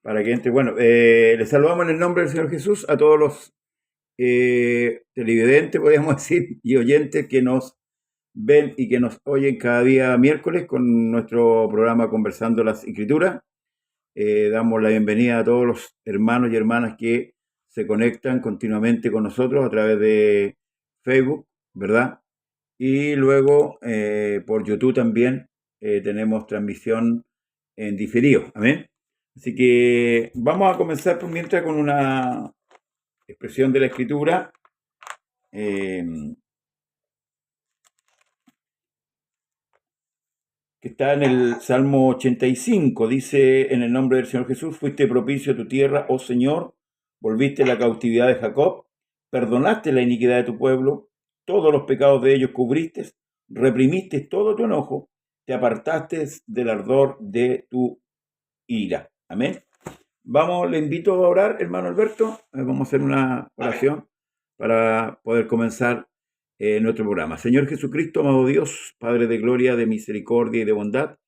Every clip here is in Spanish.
para que entre. Bueno, les saludamos en el nombre del Señor Jesús a todos los televidentes, podríamos decir, y oyentes que nos ven y que nos oyen cada día miércoles con nuestro programa Conversando las Escrituras. Damos la bienvenida a todos los hermanos y hermanas que se conectan continuamente con nosotros a través de Facebook, ¿verdad? Y luego por YouTube también tenemos transmisión en diferido. Amén. Así que vamos a comenzar por mientras con una expresión de la Escritura eh, que está en el Salmo 85. Dice: en el nombre del Señor Jesús, fuiste propicio a tu tierra, oh Señor, volviste la cautividad de Jacob, perdonaste la iniquidad de tu pueblo, todos los pecados de ellos cubriste, reprimiste todo tu enojo, te apartaste del ardor de tu ira. Amén. Vamos, le invito a orar, hermano Alberto. Vamos a hacer una oración para poder comenzar nuestro programa. Señor Jesucristo, amado Dios, Padre de gloria, de misericordia y de bondad,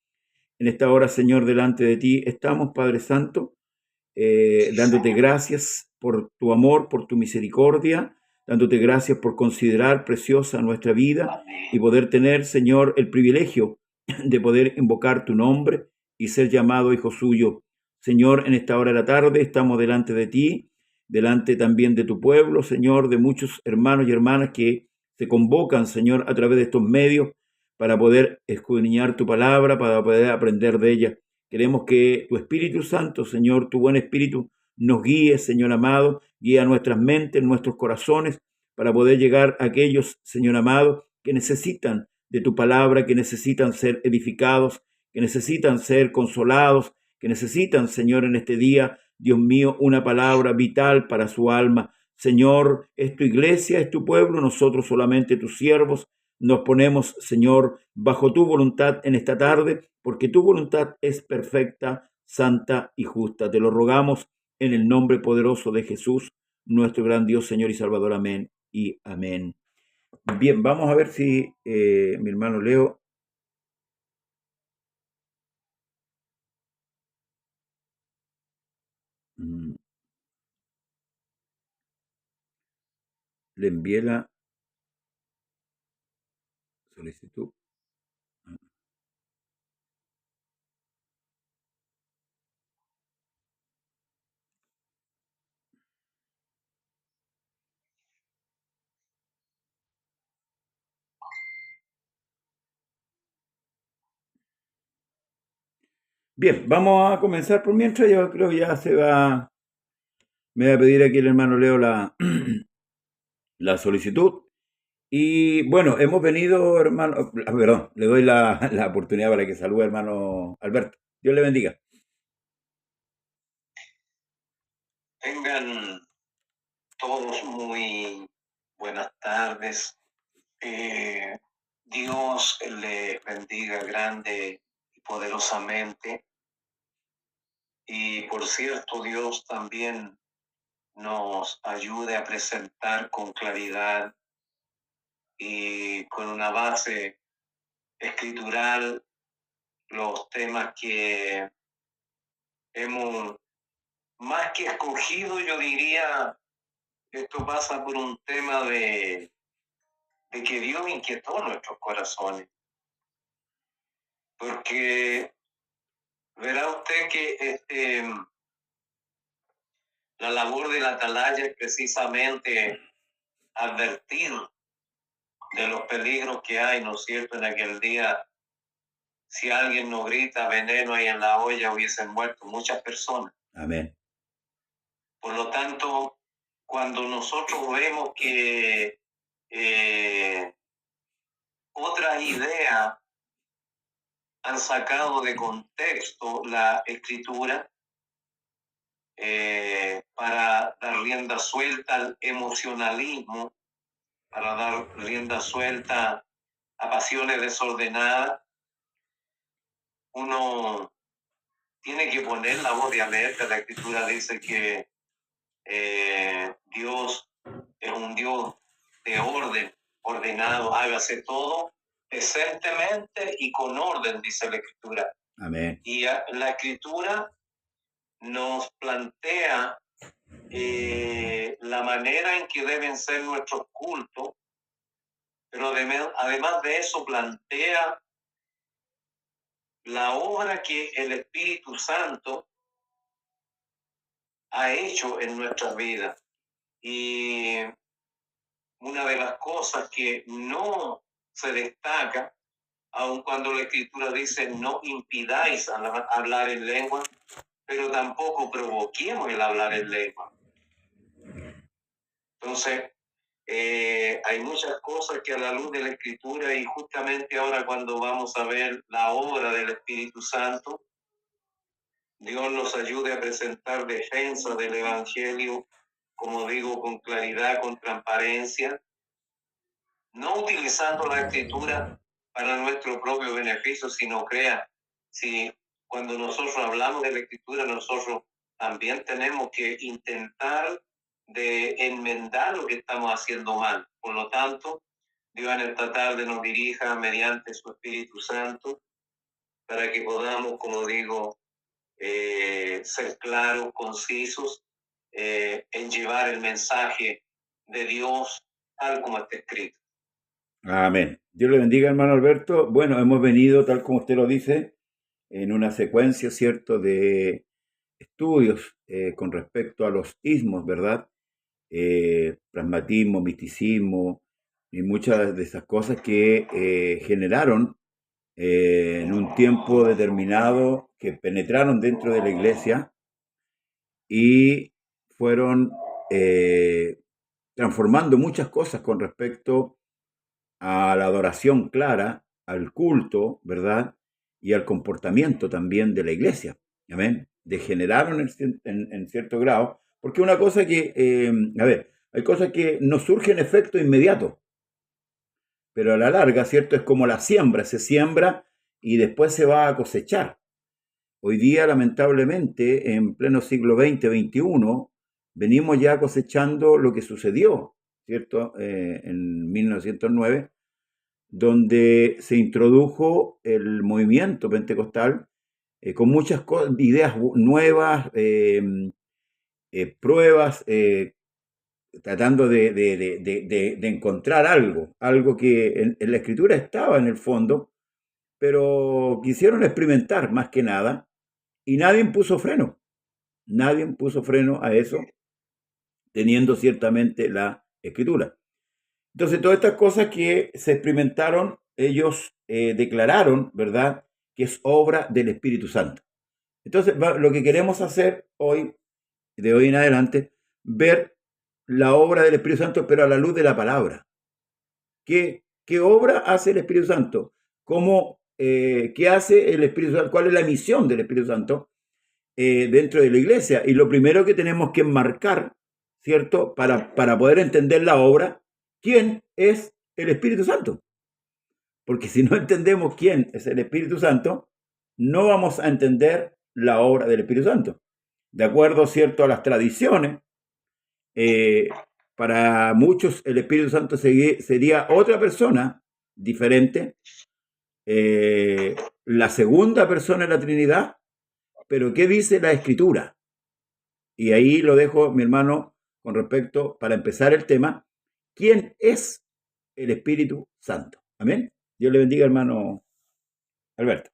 en esta hora, Señor, delante de ti estamos, Padre Santo, dándote gracias por tu amor, por tu misericordia, dándote gracias por considerar preciosa nuestra vida y poder tener, Señor, el privilegio de poder invocar tu nombre y ser llamado hijo suyo. Señor, en esta hora de la tarde estamos delante de ti, delante también de tu pueblo, Señor, de muchos hermanos y hermanas que se convocan, Señor, a través de estos medios para poder escudriñar tu palabra, para poder aprender de ella. Queremos que tu Espíritu Santo, Señor, tu buen Espíritu, nos guíe, Señor amado, guía nuestras mentes, nuestros corazones, para poder llegar a aquellos, Señor amado, que necesitan de tu palabra, que necesitan ser edificados, que necesitan ser consolados, que necesitan, Señor, en este día, Dios mío, una palabra vital para su alma. Señor, es tu iglesia, es tu pueblo, nosotros solamente tus siervos. Nos ponemos, Señor, bajo tu voluntad en esta tarde, porque tu voluntad es perfecta, santa y justa. Te lo rogamos en el nombre poderoso de Jesús, nuestro gran Dios, Señor y Salvador. Amén y amén. Bien, vamos a ver si mi hermano Leo le envié la solicitud. Bien, vamos a comenzar por mientras. Yo creo que ya me va a pedir aquí el hermano Leo la solicitud. Y bueno, hemos venido, hermano, perdón, le doy la oportunidad para que salude, hermano Alberto. Dios le bendiga. Tengan todos muy buenas tardes. Dios le bendiga grande y poderosamente. Y por cierto, Dios también nos ayude a presentar con claridad y con una base escritural los temas que hemos más que escogido. Yo diría, esto pasa por un tema de que Dios inquietó nuestros corazones. Porque verá usted que la labor del atalaya es precisamente advertir de los peligros que hay, ¿no es cierto? En aquel día, si alguien no grita veneno ahí en la olla, hubiesen muerto muchas personas. Amén. Por lo tanto, cuando nosotros vemos que otras ideas han sacado de contexto la escritura para dar rienda suelta al emocionalismo, para dar rienda suelta a pasiones desordenadas, uno tiene que poner la voz de alerta. La escritura dice que Dios es un Dios de orden, ordenado, hágase todo decentemente y con orden, dice la escritura. Amén. Y la escritura nos plantea la manera en que deben ser nuestros cultos, pero además de eso plantea la obra que el Espíritu Santo ha hecho en nuestras vidas. Y una de las cosas que no se destaca, aun cuando la Escritura dice no impidáis hablar en lengua, pero tampoco provoquemos el hablar en lengua. Entonces, hay muchas cosas que a la luz de la Escritura, y justamente ahora cuando vamos a ver la obra del Espíritu Santo, Dios nos ayude a presentar defensa del Evangelio, como digo, con claridad, con transparencia, no utilizando la Escritura para nuestro propio beneficio, sino si cuando nosotros hablamos de la Escritura, nosotros también tenemos que intentar de enmendar lo que estamos haciendo mal. Por lo tanto, Dios en esta tarde nos dirija mediante su Espíritu Santo para que podamos, como digo, ser claros, concisos en llevar el mensaje de Dios tal como está escrito. Amén. Dios le bendiga, hermano Alberto. Bueno, hemos venido, tal como usted lo dice, en una secuencia, ¿cierto?, de estudios con respecto a los ismos, ¿verdad? Pragmatismo, misticismo y muchas de esas cosas que generaron en un tiempo determinado, que penetraron dentro de la iglesia y fueron transformando muchas cosas con respecto a la adoración clara, al culto, ¿verdad? Y al comportamiento también de la iglesia. Amén. Degeneraron en cierto grado, porque una cosa que, hay cosas que no surgen efecto inmediato, pero a la larga, ¿cierto? Es como la siembra, se siembra y después se va a cosechar. Hoy día, lamentablemente, en pleno siglo XX, XXI, venimos ya cosechando lo que sucedió, ¿cierto? En 1909, donde se introdujo el movimiento pentecostal con muchas ideas nuevas, pruebas, tratando de encontrar algo que en la escritura estaba en el fondo, pero quisieron experimentar más que nada y nadie puso freno a eso, teniendo ciertamente la escritura. Entonces, todas estas cosas que se experimentaron, ellos declararon, ¿verdad?, que es obra del Espíritu Santo. Entonces, lo que queremos hacer hoy, de hoy en adelante, ver la obra del Espíritu Santo, pero a la luz de la palabra. ¿Qué obra hace el Espíritu Santo? ¿Qué hace el Espíritu Santo? ¿Cuál es la misión del Espíritu Santo dentro de la iglesia? Y lo primero que tenemos que enmarcar, ¿cierto?, para poder entender la obra, ¿quién es el Espíritu Santo? Porque si no entendemos quién es el Espíritu Santo, no vamos a entender la obra del Espíritu Santo. De acuerdo, ¿cierto?, a las tradiciones, para muchos el Espíritu Santo sería otra persona diferente, la segunda persona de la Trinidad, pero ¿qué dice la Escritura? Y ahí lo dejo, mi hermano, con respecto, para empezar el tema, ¿quién es el Espíritu Santo? Amén. Dios le bendiga, hermano Alberto.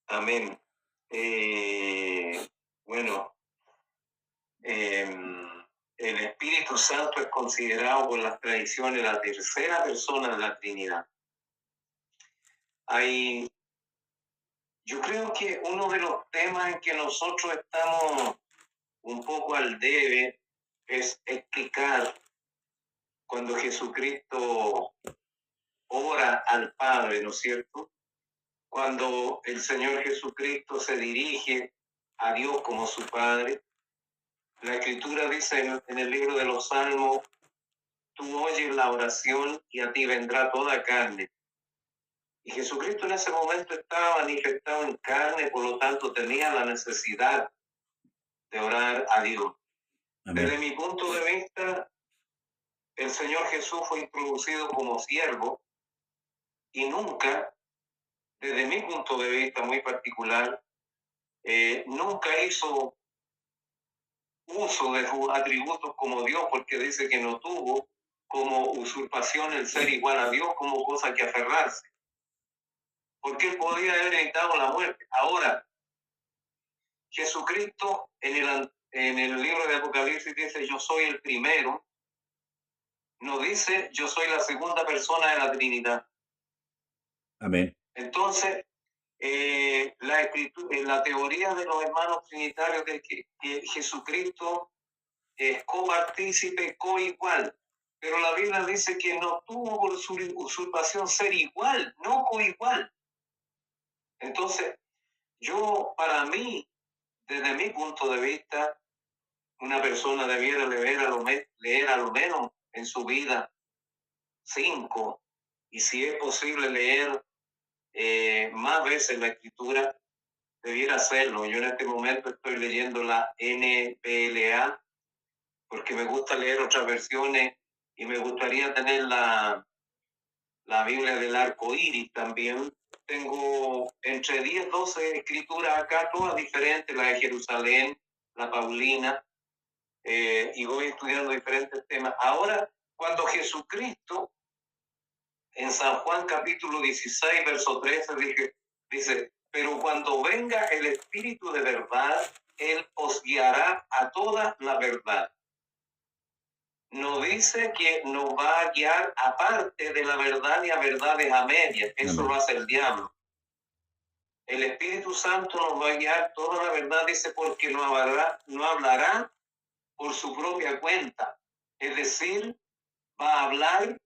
Amén. Bueno, el Espíritu Santo es considerado por las tradiciones la tercera persona de la Trinidad. Yo creo que uno de los temas en que nosotros estamos un poco al debe es explicar cuando Jesucristo ora al Padre, ¿no es cierto? Cuando el Señor Jesucristo se dirige a Dios como su Padre, la Escritura dice en el libro de los Salmos, tú oyes la oración y a ti vendrá toda carne. Y Jesucristo en ese momento estaba manifestado en carne, por lo tanto tenía la necesidad de orar a Dios. Amén. Desde mi punto de vista, el Señor Jesús fue introducido como siervo y nunca, desde mi punto de vista muy particular, nunca hizo uso de sus atributos como Dios, porque dice que no tuvo como usurpación el ser igual a Dios como cosa que aferrarse, porque él podía haber evitado la muerte. Ahora, Jesucristo en el libro de Apocalipsis dice: yo soy el primero, no dice yo soy la segunda persona de la Trinidad. Amén. Entonces, la teoría de los hermanos trinitarios de que Jesucristo es copartícipe, coigual, pero la Biblia dice que no tuvo por su usurpación ser igual, no coigual. Entonces, para mí, desde mi punto de vista, una persona debiera leer a lo menos en su vida 5, y si es posible leer más veces la escritura, debiera hacerlo. Yo en este momento estoy leyendo la NPLA porque me gusta leer otras versiones y me gustaría tener la Biblia del arco iris también. Tengo entre 10, 12 escrituras acá, todas diferentes, la de Jerusalén, la Paulina, y voy estudiando diferentes temas. Ahora, cuando Jesucristo, en San Juan capítulo 16, verso 13, dice, pero cuando venga el Espíritu de verdad, Él os guiará a toda la verdad. No dice que nos va a guiar aparte de la verdad ni a verdades a medias. Eso Amén. lo hace el diablo. El Espíritu Santo nos va a guiar toda la verdad, dice, porque no hablará por su propia cuenta. Es decir, va a hablar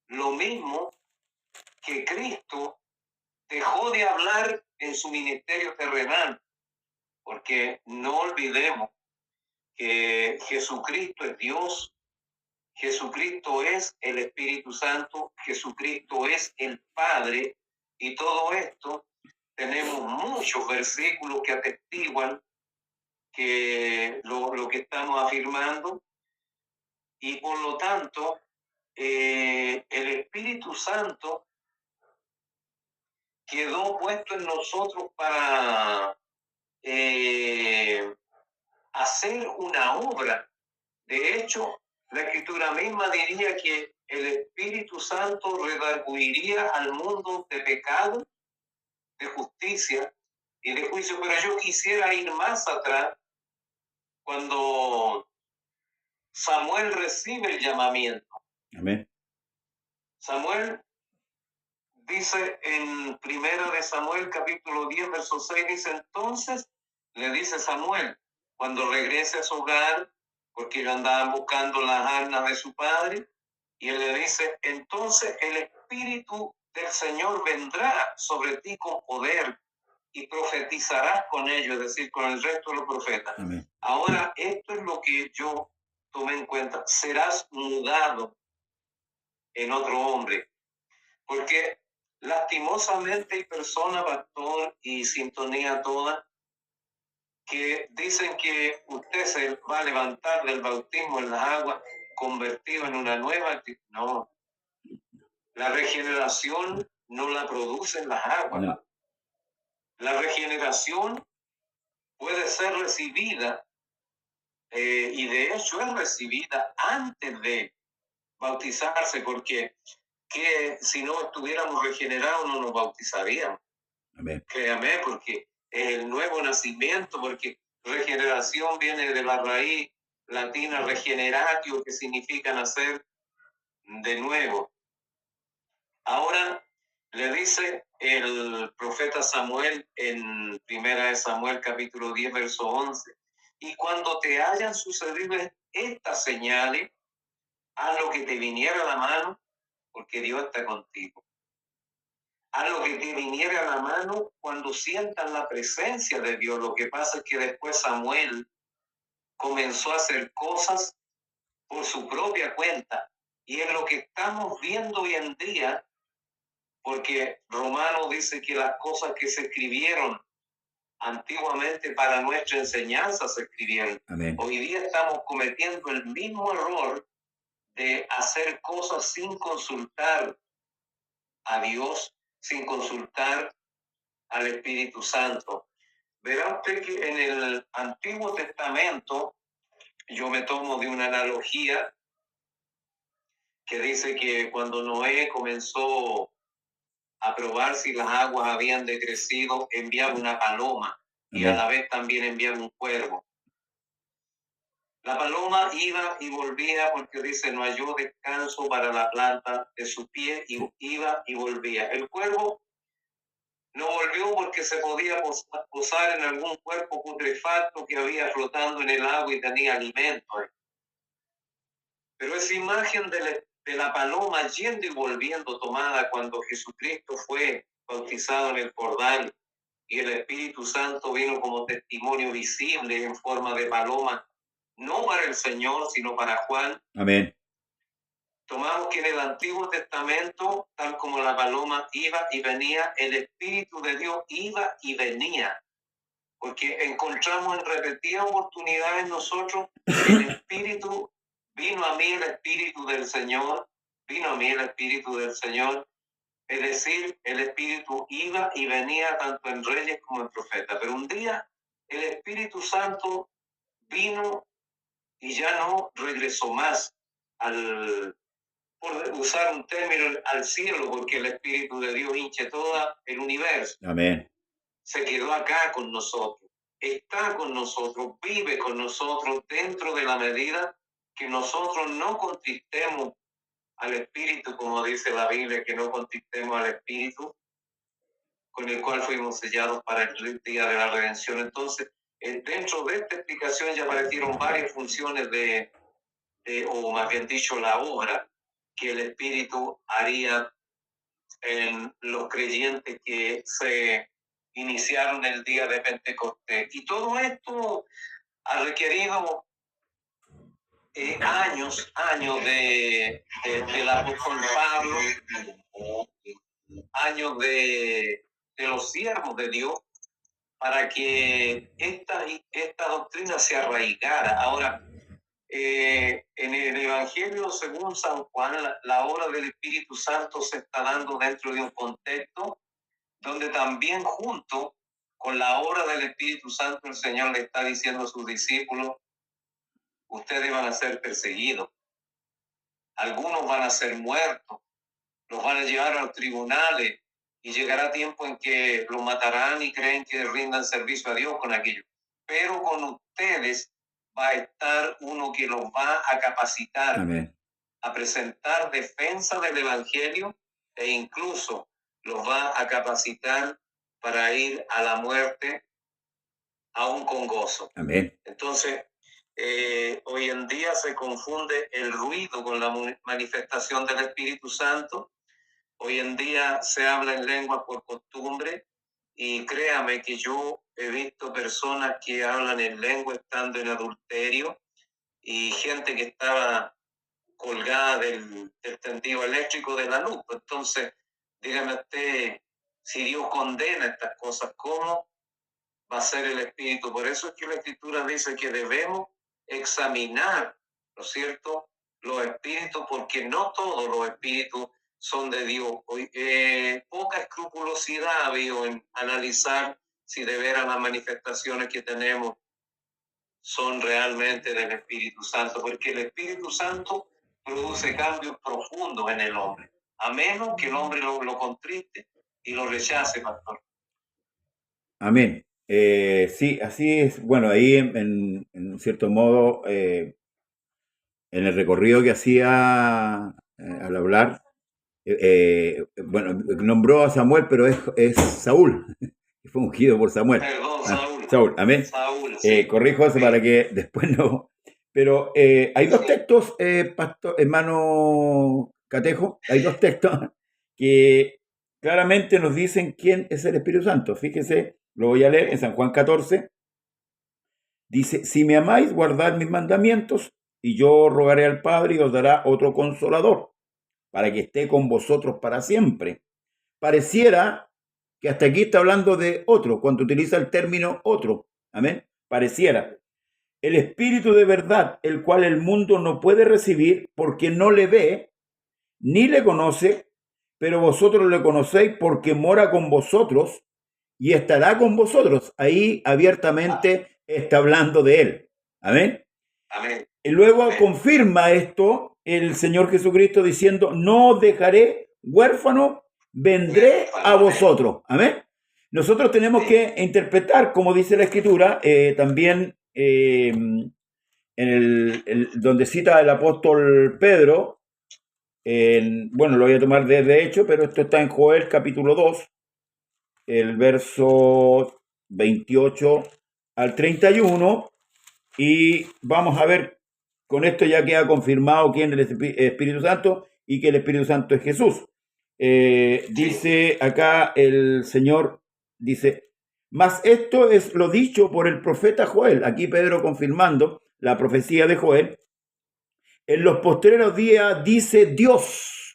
lo mismo que Cristo dejó de hablar en su ministerio terrenal. Porque no olvidemos que Jesucristo es Dios, Jesucristo es el Espíritu Santo, Jesucristo es el Padre, y todo esto tenemos muchos versículos que atestiguan que lo que estamos afirmando, y por lo tanto el Espíritu Santo quedó puesto en nosotros para hacer una obra. De hecho, la Escritura misma diría que el Espíritu Santo redarguiría al mundo de pecado, de justicia y de juicio. Pero yo quisiera ir más atrás, cuando Samuel recibe el llamamiento. Amén. Samuel dice en Primera de Samuel, capítulo 10, verso 6, dice: entonces le dice Samuel, cuando regrese a su hogar, porque ellos andaban buscando las arnas de su padre, y él le dice: entonces el Espíritu del Señor vendrá sobre ti con poder y profetizarás con ellos, es decir, con el resto de los profetas. Amén. Ahora, esto es lo que yo tomé en cuenta: serás mudado en otro hombre, porque lastimosamente hay personas, pastor, y sintonía toda, que dicen que usted se va a levantar del bautismo en las aguas convertido en una nueva actitud. No, la regeneración no la producen las aguas. No. La regeneración puede ser recibida, y de hecho es recibida antes de bautizarse, porque que si no estuviéramos regenerados no nos bautizaríamos. Amén. Créame, porque es el nuevo nacimiento, porque regeneración viene de la raíz latina regeneratio, que significa nacer de nuevo. Ahora le dice el profeta Samuel en Primera de Samuel capítulo 10, verso 11, y cuando te hayan sucedido estas señales, haz lo que te viniera a la mano, porque Dios está contigo. Haz lo que te viniera a la mano cuando sientan la presencia de Dios. Lo que pasa es que después Samuel comenzó a hacer cosas por su propia cuenta, y es lo que estamos viendo hoy en día, porque Romano dice que las cosas que se escribieron antiguamente para nuestra enseñanza se escribieron. Amén. Hoy día estamos cometiendo el mismo error de hacer cosas sin consultar a Dios, sin consultar al Espíritu Santo. Verá usted que en el Antiguo Testamento yo me tomo de una analogía que dice que cuando Noé comenzó a probar si las aguas habían decrecido, enviaba una paloma y a la vez también enviaba un cuervo. La paloma iba y volvía porque dice, no halló descanso para la planta de su pie, y iba y volvía. El cuervo no volvió porque se podía posar en algún cuerpo putrefacto que había flotando en el agua y tenía alimento. Pero esa imagen de la paloma yendo y volviendo, tomada cuando Jesucristo fue bautizado en el Jordán y el Espíritu Santo vino como testimonio visible en forma de paloma, no para el Señor, sino para Juan. Amén. Tomamos que en el Antiguo Testamento, tal como la paloma iba y venía, el Espíritu de Dios iba y venía, porque encontramos en repetidas oportunidades nosotros el Espíritu. Vino a mí el Espíritu del Señor, vino a mí el Espíritu del Señor. Es decir, el Espíritu iba y venía tanto en reyes como en profetas. Pero un día el Espíritu Santo vino y ya no regresó más por usar un término, al cielo, porque el Espíritu de Dios hinche todo el universo. Amén. Se quedó acá con nosotros, está con nosotros, vive con nosotros dentro de la medida que nosotros no contristemos al Espíritu, como dice la Biblia, que no contristemos al Espíritu, con el cual fuimos sellados para el día de la redención. Entonces, dentro de esta explicación ya aparecieron varias funciones o más bien dicho, la obra que el Espíritu haría en los creyentes que se iniciaron el día de Pentecostés. Y todo esto ha requerido años del apóstol Pablo, años de los siervos de Dios, para que esta doctrina se arraigara. Ahora, en el Evangelio según San Juan, la obra del Espíritu Santo se está dando dentro de un contexto donde también junto con la obra del Espíritu Santo el Señor le está diciendo a sus discípulos, ustedes van a ser perseguidos, algunos van a ser muertos, los van a llevar a los tribunales y llegará tiempo en que los matarán y creen que rindan servicio a Dios con aquello. Pero con ustedes va a estar uno que los va a capacitar. Amén. A presentar defensa del Evangelio e incluso los va a capacitar para ir a la muerte aún con gozo. Amén. Entonces, hoy en día se confunde el ruido con la manifestación del Espíritu Santo. Hoy en día se habla en lengua por costumbre y créame que yo he visto personas que hablan en lengua estando en adulterio y gente que estaba colgada del tendido eléctrico de la luz. Entonces, dígame usted, si Dios condena estas cosas, ¿cómo va a ser el Espíritu? Por eso es que la Escritura dice que debemos examinar, ¿no es cierto?, los espíritus, porque no todos los espíritus son de Dios. Poca escrupulosidad ha habido en analizar si de veras las manifestaciones que tenemos son realmente del Espíritu Santo, porque el Espíritu Santo produce cambios profundos en el hombre, a menos que el hombre lo contriste y lo rechace, pastor. Amén. Sí, así es. Bueno, ahí en cierto modo, en el recorrido que hacía al hablar, bueno, nombró a Samuel, pero es Saúl, que fue ungido por Samuel. Perdón, Saúl. Saúl, amén. Saúl, sí. Corrijo eso para que después no. Pero hay dos textos, pastor, hermano Catejo, hay dos textos que claramente nos dicen quién es el Espíritu Santo. Fíjese, lo voy a leer en San Juan 14. Dice, si me amáis, guardad mis mandamientos, y yo rogaré al Padre y os dará otro consolador, para que esté con vosotros para siempre. Pareciera que hasta aquí está hablando de otro, cuando utiliza el término otro. Amén. Pareciera. El Espíritu de verdad, el cual el mundo no puede recibir porque no le ve ni le conoce, pero vosotros le conocéis porque mora con vosotros y estará con vosotros. Ahí abiertamente está hablando de él. Amén. Amén. Y luego Amén. confirma esto el Señor Jesucristo diciendo, no os dejaré huérfano, vendré a vosotros. Amén. Nosotros tenemos que interpretar, como dice la Escritura, también en donde cita el apóstol Pedro, bueno, lo voy a tomar desde Hecho, pero esto está en Joel capítulo 2, el verso 28 al 31, y vamos a ver, con esto ya queda confirmado quién es el Espíritu Santo y que el Espíritu Santo es Jesús. Dice acá el Señor, dice, mas esto es lo dicho por el profeta Joel. Aquí Pedro confirmando la profecía de Joel. En los postreros días dice Dios,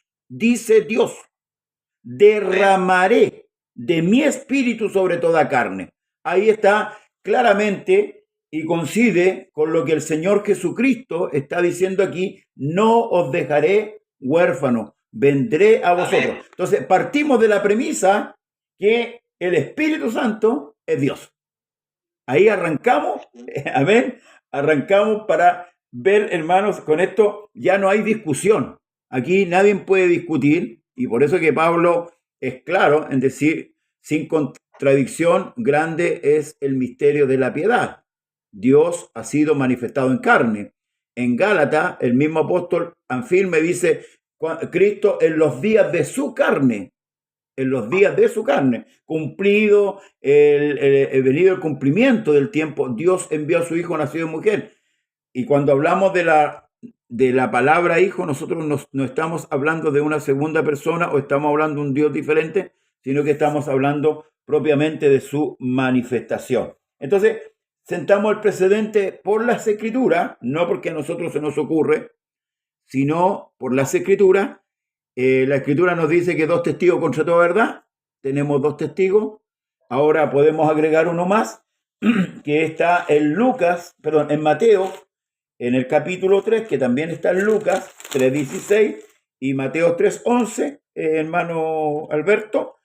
derramaré de mi espíritu sobre toda carne. Ahí está claramente y coincide con lo que el Señor Jesucristo está diciendo aquí, no os dejaré huérfano, vendré a vosotros. Amén. Entonces partimos de la premisa que el Espíritu Santo es Dios. Ahí arrancamos, amén, arrancamos para ver, hermanos, con esto ya no hay discusión. Aquí nadie puede discutir y por eso que Pablo es claro en decir, sin contradicción, grande es el misterio de la piedad. Dios ha sido manifestado en carne. En Gálatas, el mismo apóstol afirma y dice, Cristo en los días de su carne, cumplido venido el cumplimiento del tiempo, Dios envió a su Hijo nacido de mujer. Y cuando hablamos de la palabra hijo, nosotros no estamos hablando de una segunda persona o estamos hablando de un Dios diferente, sino que estamos hablando propiamente de su manifestación. Entonces, sentamos el precedente por las Escrituras, no porque a nosotros se nos ocurre, sino por las Escrituras. La Escritura nos dice que 2 testigos contra toda verdad. Tenemos 2 testigos. Ahora podemos agregar uno más, que está en en Mateo, en el capítulo 3, que también está en Lucas 3:16 y Mateo 3:11, hermano Alberto,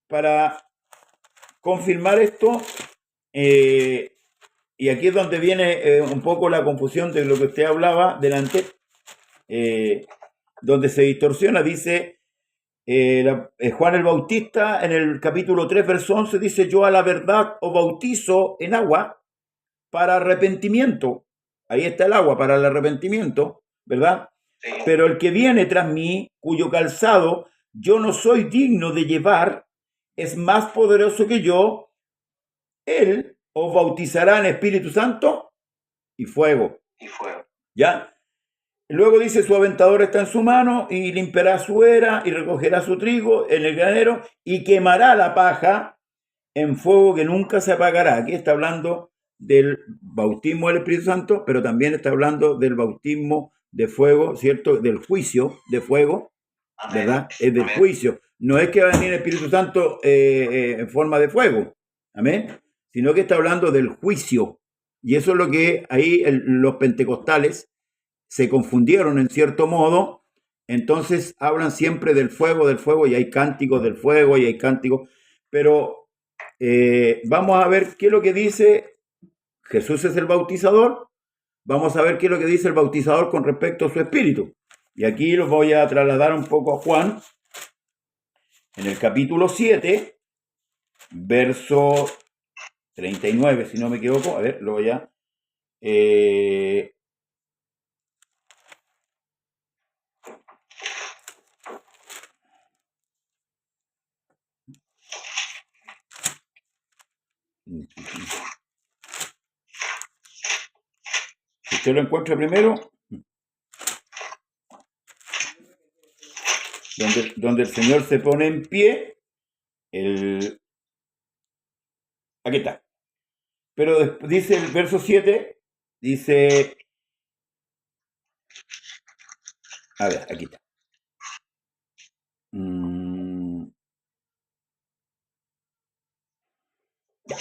para confirmar esto. Y aquí es donde viene un poco la confusión de lo que usted hablaba delante, donde se distorsiona. Dice Juan el Bautista en el capítulo 3, verso 11, dice, yo a la verdad os bautizo en agua para arrepentimiento. Ahí está el agua para el arrepentimiento, ¿verdad? Sí. Pero el que viene tras mí, cuyo calzado yo no soy digno de llevar, es más poderoso que yo. Él os bautizará en Espíritu Santo y fuego. ¿Ya? Luego dice, su aventador está en su mano y limpiará su era y recogerá su trigo en el granero y quemará la paja en fuego que nunca se apagará. Aquí está hablando del bautismo del Espíritu Santo, pero también está hablando del bautismo de fuego, ¿cierto? Del juicio de fuego, ¿verdad? Es del juicio. No es que va a venir el Espíritu Santo en forma de fuego, amén, sino que está hablando del juicio. Y eso es lo que ahí los pentecostales se confundieron en cierto modo. Entonces hablan siempre del fuego, y hay cánticos del fuego, y hay cánticos, pero vamos a ver qué es lo que dice. Jesús es el bautizador. Vamos a ver qué es lo que dice el bautizador con respecto a su espíritu. Y aquí los voy a trasladar un poco a Juan, en el capítulo 7, verso 39, si no me equivoco. A ver, lo voy a... Si usted lo encuentra primero, donde el Señor se pone en pie, aquí está. Pero dice el verso 7, dice, a ver, aquí está. Ya.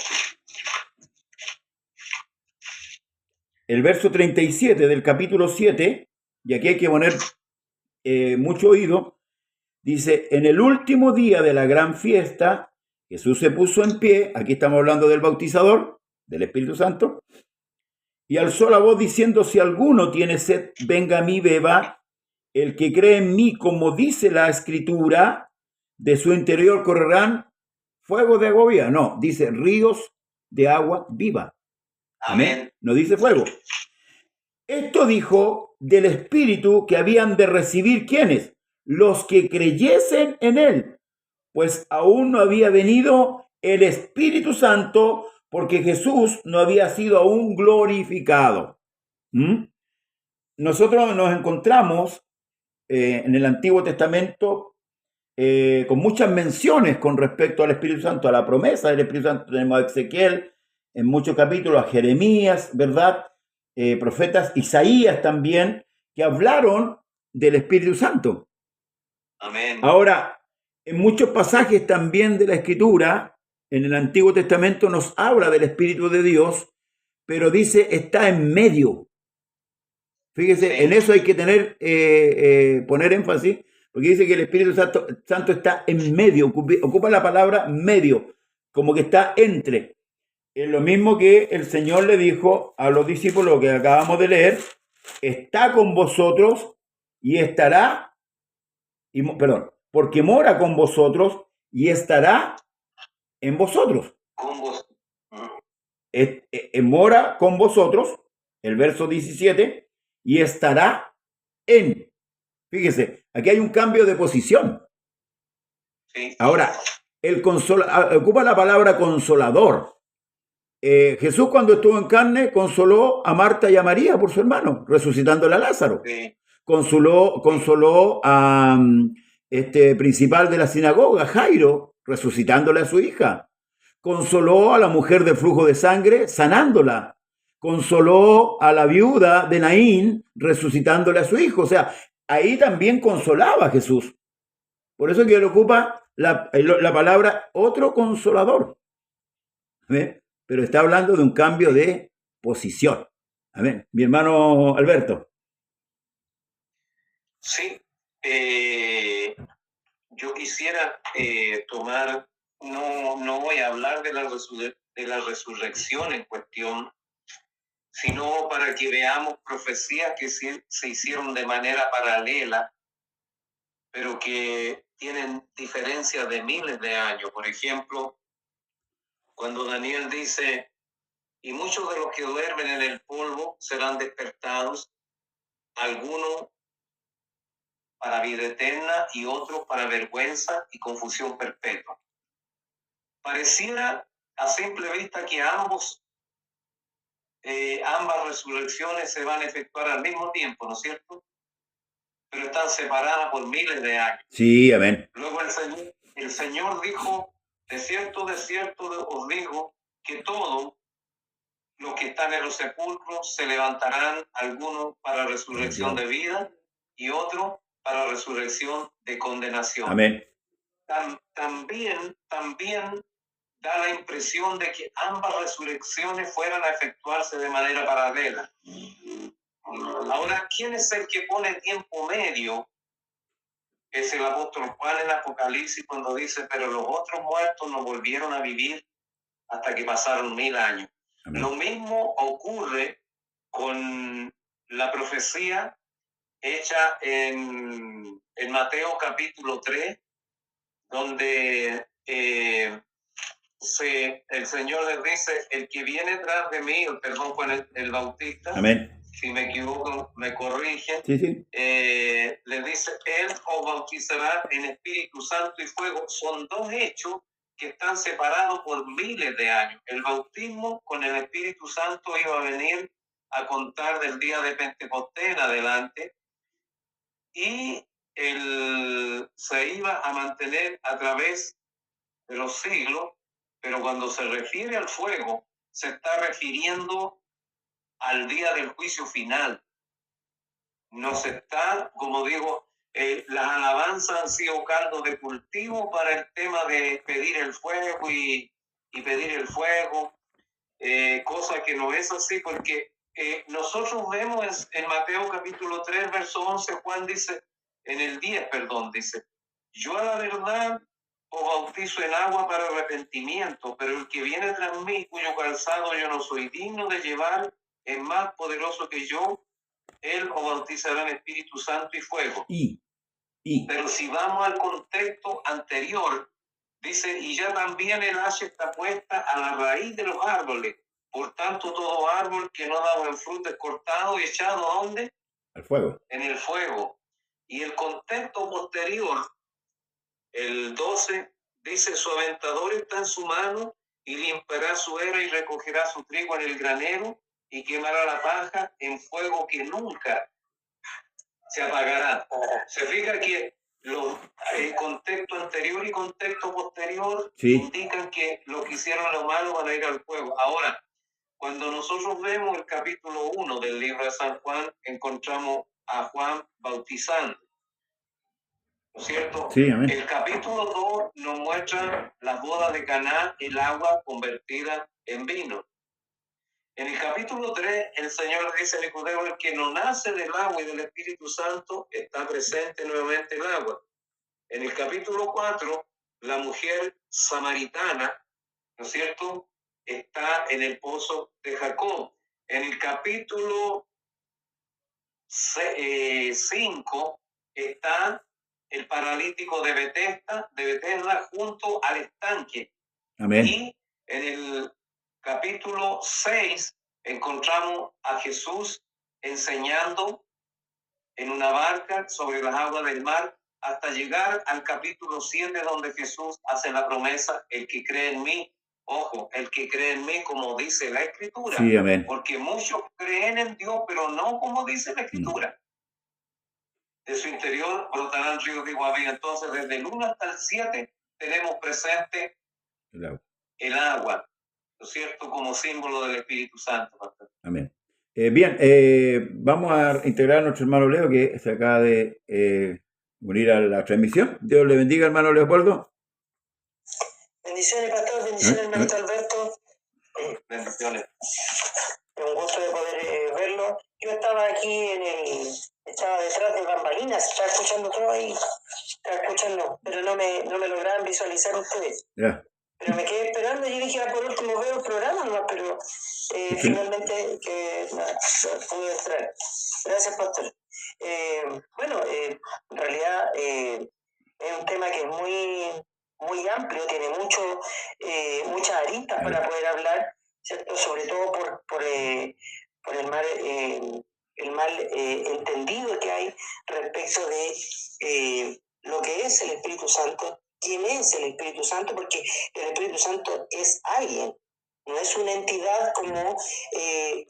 El verso 37 del capítulo 7, y aquí hay que poner mucho oído, dice, en el último día de la gran fiesta, Jesús se puso en pie, aquí estamos hablando del bautizador, del Espíritu Santo, Y alzó la voz diciendo, si alguno tiene sed, venga a mí, beba. El que cree en mí, como dice la Escritura, de su interior correrán fuego de agua viva. No, dice ríos de agua viva. Amén. No dice fuego. Esto dijo del Espíritu que habían de recibir ¿quiénes? Los que creyesen en él, pues aún no había venido el Espíritu Santo, porque Jesús no había sido aún glorificado. Nosotros nos encontramos en el Antiguo Testamento con muchas menciones con respecto al Espíritu Santo, a la promesa del Espíritu Santo. Tenemos a Ezequiel en muchos capítulos, a Jeremías, ¿verdad? Profetas, Isaías también, que hablaron del Espíritu Santo. Amén. Ahora, en muchos pasajes también de la Escritura, en el Antiguo Testamento nos habla del Espíritu de Dios, pero dice está en medio. Fíjese, Sí. en eso hay que poner énfasis, porque dice que el Espíritu Santo está en medio, ocupa la palabra medio, como que está entre. Es lo mismo que el Señor le dijo a los discípulos que acabamos de leer, está con vosotros y estará, porque mora con vosotros y estará en vosotros. Con vos. Mora con vosotros, el verso 17, y estará en. Fíjese, aquí hay un cambio de posición. Sí. Ahora, ocupa la palabra consolador. Jesús cuando estuvo en carne consoló a Marta y a María por su hermano, resucitándole a Lázaro. Sí. Consoló a principal de la sinagoga, Jairo, resucitándole a su hija. Consoló a la mujer de flujo de sangre, sanándola. Consoló a la viuda de Naín, resucitándole a su hijo. O sea, ahí también consolaba a Jesús. Por eso que él ocupa la palabra otro consolador. ¿Ve? Pero está hablando de un cambio de posición. Amén. Mi hermano Alberto. Sí, yo quisiera tomar, no voy a hablar de la resurrección en cuestión, sino para que veamos profecías que se hicieron de manera paralela, pero que tienen diferencias de miles de años. Por ejemplo, cuando Daniel dice, y muchos de los que duermen en el polvo serán despertados, algunos para vida eterna y otros para vergüenza y confusión perpetua. Pareciera a simple vista que ambas resurrecciones se van a efectuar al mismo tiempo, ¿no es cierto? Pero están separadas por miles de años. Sí, amén. Luego el Señor dijo, de cierto os digo, que todos los que están en los sepulcros se levantarán, algunos para resurrección de vida y otros para resurrección de condenación. Amén. También da la impresión de que ambas resurrecciones fueran a efectuarse de manera paralela. Ahora, ¿quién es el que pone tiempo medio? Es el apóstol Juan en Apocalipsis cuando dice, pero los otros muertos no volvieron a vivir hasta que pasaron 1000 años. Amén. Lo mismo ocurre con la profecía hecha en Mateo capítulo 3, donde el Señor les dice, el que viene tras de mí, perdón, con el Bautista, amén. Si me equivoco, me corrigen. Sí, sí. Les dice, Él os bautizará en Espíritu Santo y fuego. Son dos hechos que están separados por miles de años. El bautismo con el Espíritu Santo iba a venir a contar del día de Pentecostés en adelante, y se iba a mantener a través de los siglos, pero cuando se refiere al fuego, se está refiriendo al día del juicio final. No se está, como digo, las alabanzas han sido caldo de cultivo para el tema de pedir el fuego y pedir el fuego, cosa que no es así, porque nosotros vemos en Mateo capítulo 3, verso 11, Juan dice, en el 10, perdón, dice, yo a la verdad os bautizo en agua para arrepentimiento, pero el que viene tras mí, cuyo calzado yo no soy digno de llevar, es más poderoso que yo, él os bautizará en Espíritu Santo y fuego. Pero si vamos al contexto anterior, dice, y ya también el hacha está puesta a la raíz de los árboles. Por tanto, todo árbol que no da buen fruto es cortado y echado ¿a dónde? Al fuego. En el fuego. Y el contexto posterior, el 12, dice, su aventador está en su mano y limpiará su era y recogerá su trigo en el granero y quemará la paja en fuego que nunca se apagará. Se fija que el contexto anterior y contexto posterior indican que los que hicieron lo malo van a ir al fuego. Ahora, cuando nosotros vemos el capítulo 1 del libro de San Juan, encontramos a Juan bautizando, ¿no es cierto? Sí, amén. El capítulo 2 nos muestra las bodas de Caná, el agua convertida en vino. En el capítulo 3, el Señor le dice a Nicodemo, el que no nace del agua y del Espíritu Santo, está presente nuevamente el agua. En el capítulo 4, la mujer samaritana, ¿no es cierto?, está en el pozo de Jacob. En el capítulo 5 está el paralítico de Betesda junto al estanque. Amén. Y en el capítulo 6 encontramos a Jesús enseñando en una barca sobre las aguas del mar hasta llegar al capítulo 7 donde Jesús hace la promesa, el que cree en mí, ojo, el que cree en mí como dice la Escritura. Sí, amén. Porque muchos creen en Dios, pero no como dice la Escritura. De su interior brotarán ríos de agua viva. Entonces, desde el 1 hasta el 7 tenemos presente el agua, ¿no es cierto?, como símbolo del Espíritu Santo. Pastor. Amén. Bien, vamos a integrar a nuestro hermano Leo, que se acaba de unir a la transmisión. Dios le bendiga, hermano Leopoldo. Bendiciones, pastor. Bendiciones, hermanito Alberto. Bendiciones. Es un gusto de poder verlo. Yo estaba aquí estaba detrás de bambalinas, estaba escuchando todo ahí, pero no me lograban visualizar ustedes. Ya. Pero me quedé esperando y dije, por último veo el programa nomás, pero finalmente pude entrar. Gracias, pastor. En realidad es un tema que es muy amplio, tiene muchas aristas para poder hablar, ¿cierto? Sobre todo por el mal entendido que hay respecto de lo que es el Espíritu Santo. ¿Quién es el Espíritu Santo? Porque el Espíritu Santo es alguien, no es una entidad como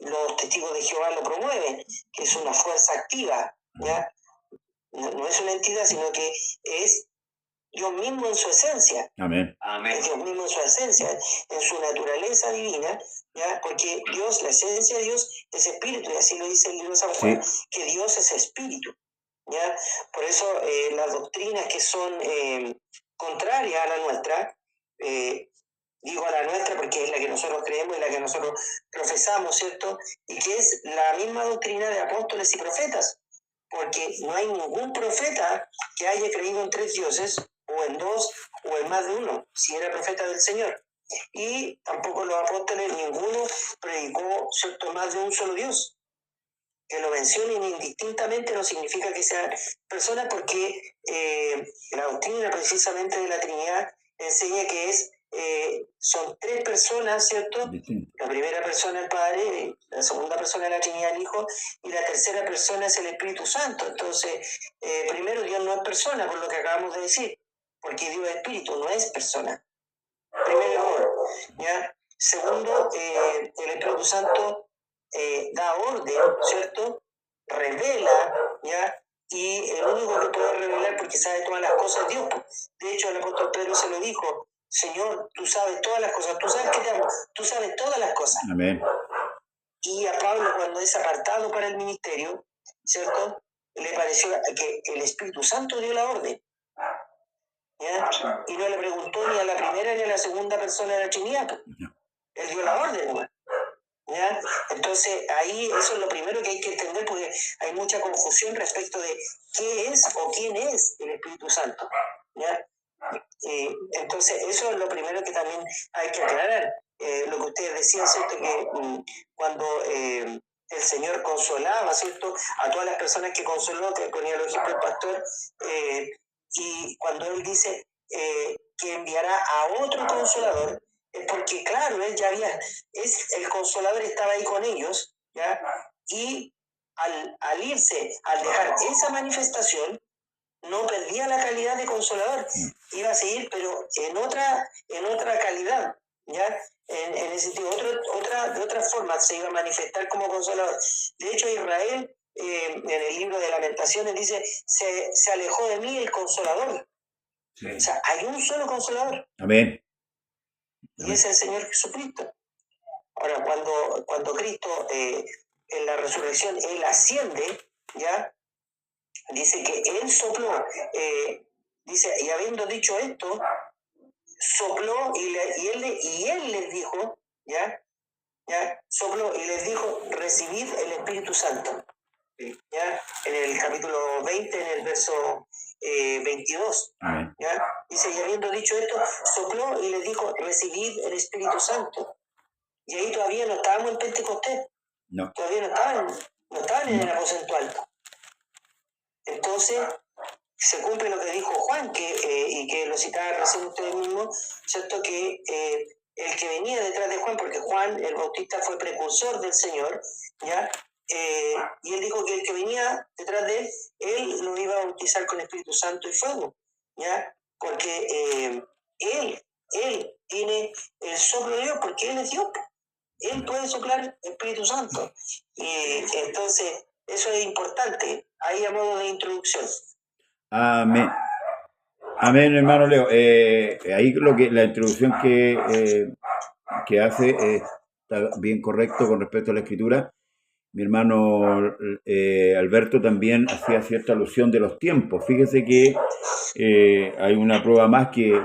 los testigos de Jehová lo promueven, que es una fuerza activa, ¿ya? No es una entidad, sino que es Dios mismo en su esencia. Amén. Amén. Es Dios mismo en su esencia, en su naturaleza divina, ¿ya? Porque Dios, la esencia de Dios es espíritu, y así lo dice el libro de San Juan, que Dios es espíritu, ¿ya? Por eso las doctrinas que son contrarias a la nuestra, digo a la nuestra porque es la que nosotros creemos y la que nosotros profesamos, ¿cierto? Y que es la misma doctrina de apóstoles y profetas, porque no hay ningún profeta que haya creído en 3 dioses, o en 2, o en más de uno, si era profeta del Señor. Y tampoco los apóstoles, ninguno predicó, ¿cierto?, más de un solo Dios. Que lo mencionen indistintamente no significa que sean personas, porque la doctrina precisamente de la Trinidad enseña que son 3 personas, ¿cierto? La primera persona es el Padre, la segunda persona es la Trinidad el Hijo, y la tercera persona es el Espíritu Santo. Entonces, primero, Dios no es persona, por lo que acabamos de decir, porque Dios es Espíritu, no es persona. Primer error, ¿ya? Segundo, el Espíritu Santo da orden, ¿cierto? Revela, ¿ya? Y el único que puede revelar, porque sabe todas las cosas, es Dios. De hecho, el apóstol Pedro se lo dijo: Señor, tú sabes todas las cosas, tú sabes que te amo, tú sabes todas las cosas. Amén. Y a Pablo, cuando es apartado para el ministerio, ¿cierto?, le pareció que el Espíritu Santo dio la orden, ¿ya? Y no le preguntó ni a la primera ni a la segunda persona de la Trinidad. Él dio la orden, ¿no? ¿Ya? Entonces ahí eso es lo primero que hay que entender, porque hay mucha confusión respecto de qué es o quién es el Espíritu Santo, ¿ya? Entonces eso es lo primero que también hay que aclarar. lo que ustedes decían, ¿cierto? Que cuando el Señor consolaba, ¿cierto? A todas las personas que consoló, que ponía el ejemplo el pastor, y cuando Él dice que enviará a otro consolador, es porque, claro, Él ya el consolador estaba ahí con ellos, ¿ya? Y al irse, al dejar esa manifestación, no perdía la calidad de consolador, iba a seguir, pero en otra calidad, ¿ya? En ese sentido, de otra forma se iba a manifestar como consolador. De hecho, Israel, en el libro de Lamentaciones, dice, se alejó de mí el consolador. Sí. O sea, hay un solo consolador. Amén. Y es el Señor Jesucristo. Ahora, cuando Cristo, en la resurrección, Él asciende, ¿ya? Dice que Él sopló, dice, y habiendo dicho esto, sopló y él les dijo, ¿ya? Sopló y les dijo, recibid el Espíritu Santo. ¿Ya? En el capítulo 20, en el verso 22, ¿ya? Dice, y habiendo dicho esto, sopló y les dijo, recibid el Espíritu Santo. Y ahí todavía no estábamos en Pentecostés. No. Todavía no estaban en el aposento alto. Entonces, se cumple lo que dijo Juan, y que lo citaba recién ustedes mismos, ¿cierto? Que el que venía detrás de Juan, porque Juan el Bautista fue precursor del Señor, ¿ya? Y él dijo que el que venía detrás de él lo iba a bautizar con Espíritu Santo y fuego, ¿ya? Porque él tiene el soplo de Dios, porque él es Dios. Él puede soplar el Espíritu Santo. Y entonces, eso es importante, ahí a modo de introducción. Amén. Amén, hermano Leo. Ahí la introducción que hace está bien correcto con respecto a la Escritura. Mi hermano Alberto también hacía cierta alusión de los tiempos. Fíjese que hay una prueba más que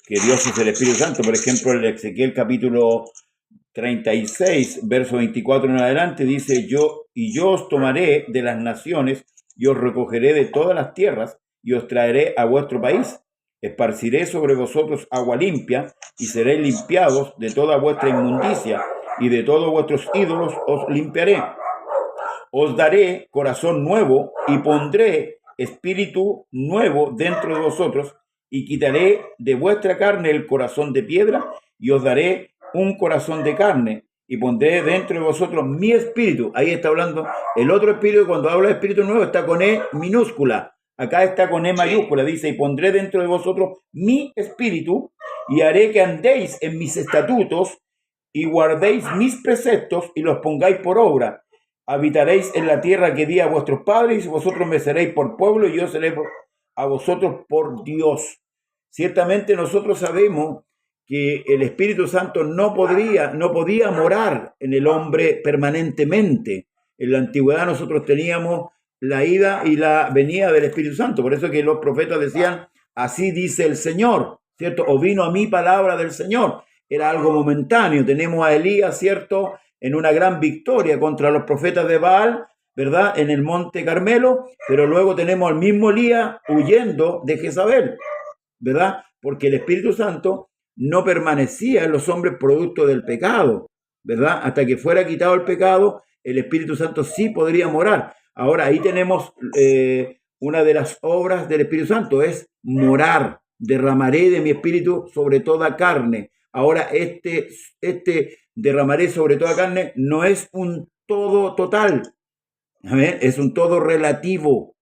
Dios es el Espíritu Santo. Por ejemplo, en Ezequiel capítulo 36, verso 24 en adelante, dice, yo os tomaré de las naciones y os recogeré de todas las tierras y os traeré a vuestro país. Esparciré sobre vosotros agua limpia y seréis limpiados de toda vuestra inmundicia y de todos vuestros ídolos os limpiaré. Os daré corazón nuevo y pondré espíritu nuevo dentro de vosotros y quitaré de vuestra carne el corazón de piedra y os daré un corazón de carne y pondré dentro de vosotros mi espíritu. Ahí está hablando el otro espíritu. Cuando habla de espíritu nuevo está con E minúscula. Acá está con E mayúscula. Dice, y pondré dentro de vosotros mi espíritu y haré que andéis en mis estatutos y guardéis mis preceptos y los pongáis por obra. Habitaréis en la tierra que di a vuestros padres y vosotros me seréis por pueblo y yo seré a vosotros por Dios. Ciertamente nosotros sabemos que el Espíritu Santo no podía morar en el hombre permanentemente. En la antigüedad nosotros teníamos la ida y la venida del Espíritu Santo. Por eso que los profetas decían, así dice el Señor, ¿cierto? O vino a mí palabra del Señor. Era algo momentáneo. Tenemos a Elías, ¿cierto?, en una gran victoria contra los profetas de Baal, ¿verdad?, en el monte Carmelo, pero luego tenemos al mismo Elías huyendo de Jezabel, ¿verdad? Porque el Espíritu Santo no permanecía en los hombres producto del pecado, ¿verdad? Hasta que fuera quitado el pecado, el Espíritu Santo sí podría morar. Ahora, ahí tenemos una de las obras del Espíritu Santo, es morar. Derramaré de mi espíritu sobre toda carne. Ahora, este derramaré sobre toda carne no es un todo total, ¿amén? Es un todo relativo.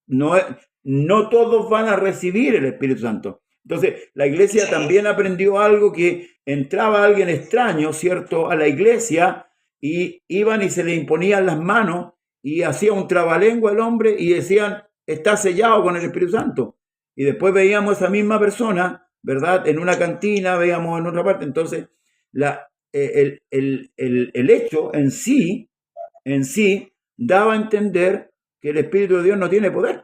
No todos van a recibir el Espíritu Santo. Entonces, la iglesia también aprendió algo, que entraba alguien extraño, ¿cierto?, a la iglesia y iban y se le imponían las manos y hacía un trabalengua el hombre y decían, está sellado con el Espíritu Santo. Y después veíamos a esa misma persona, ¿verdad?, en una cantina, veíamos en otra parte. Entonces, el hecho en sí daba a entender que el Espíritu de Dios no tiene poder.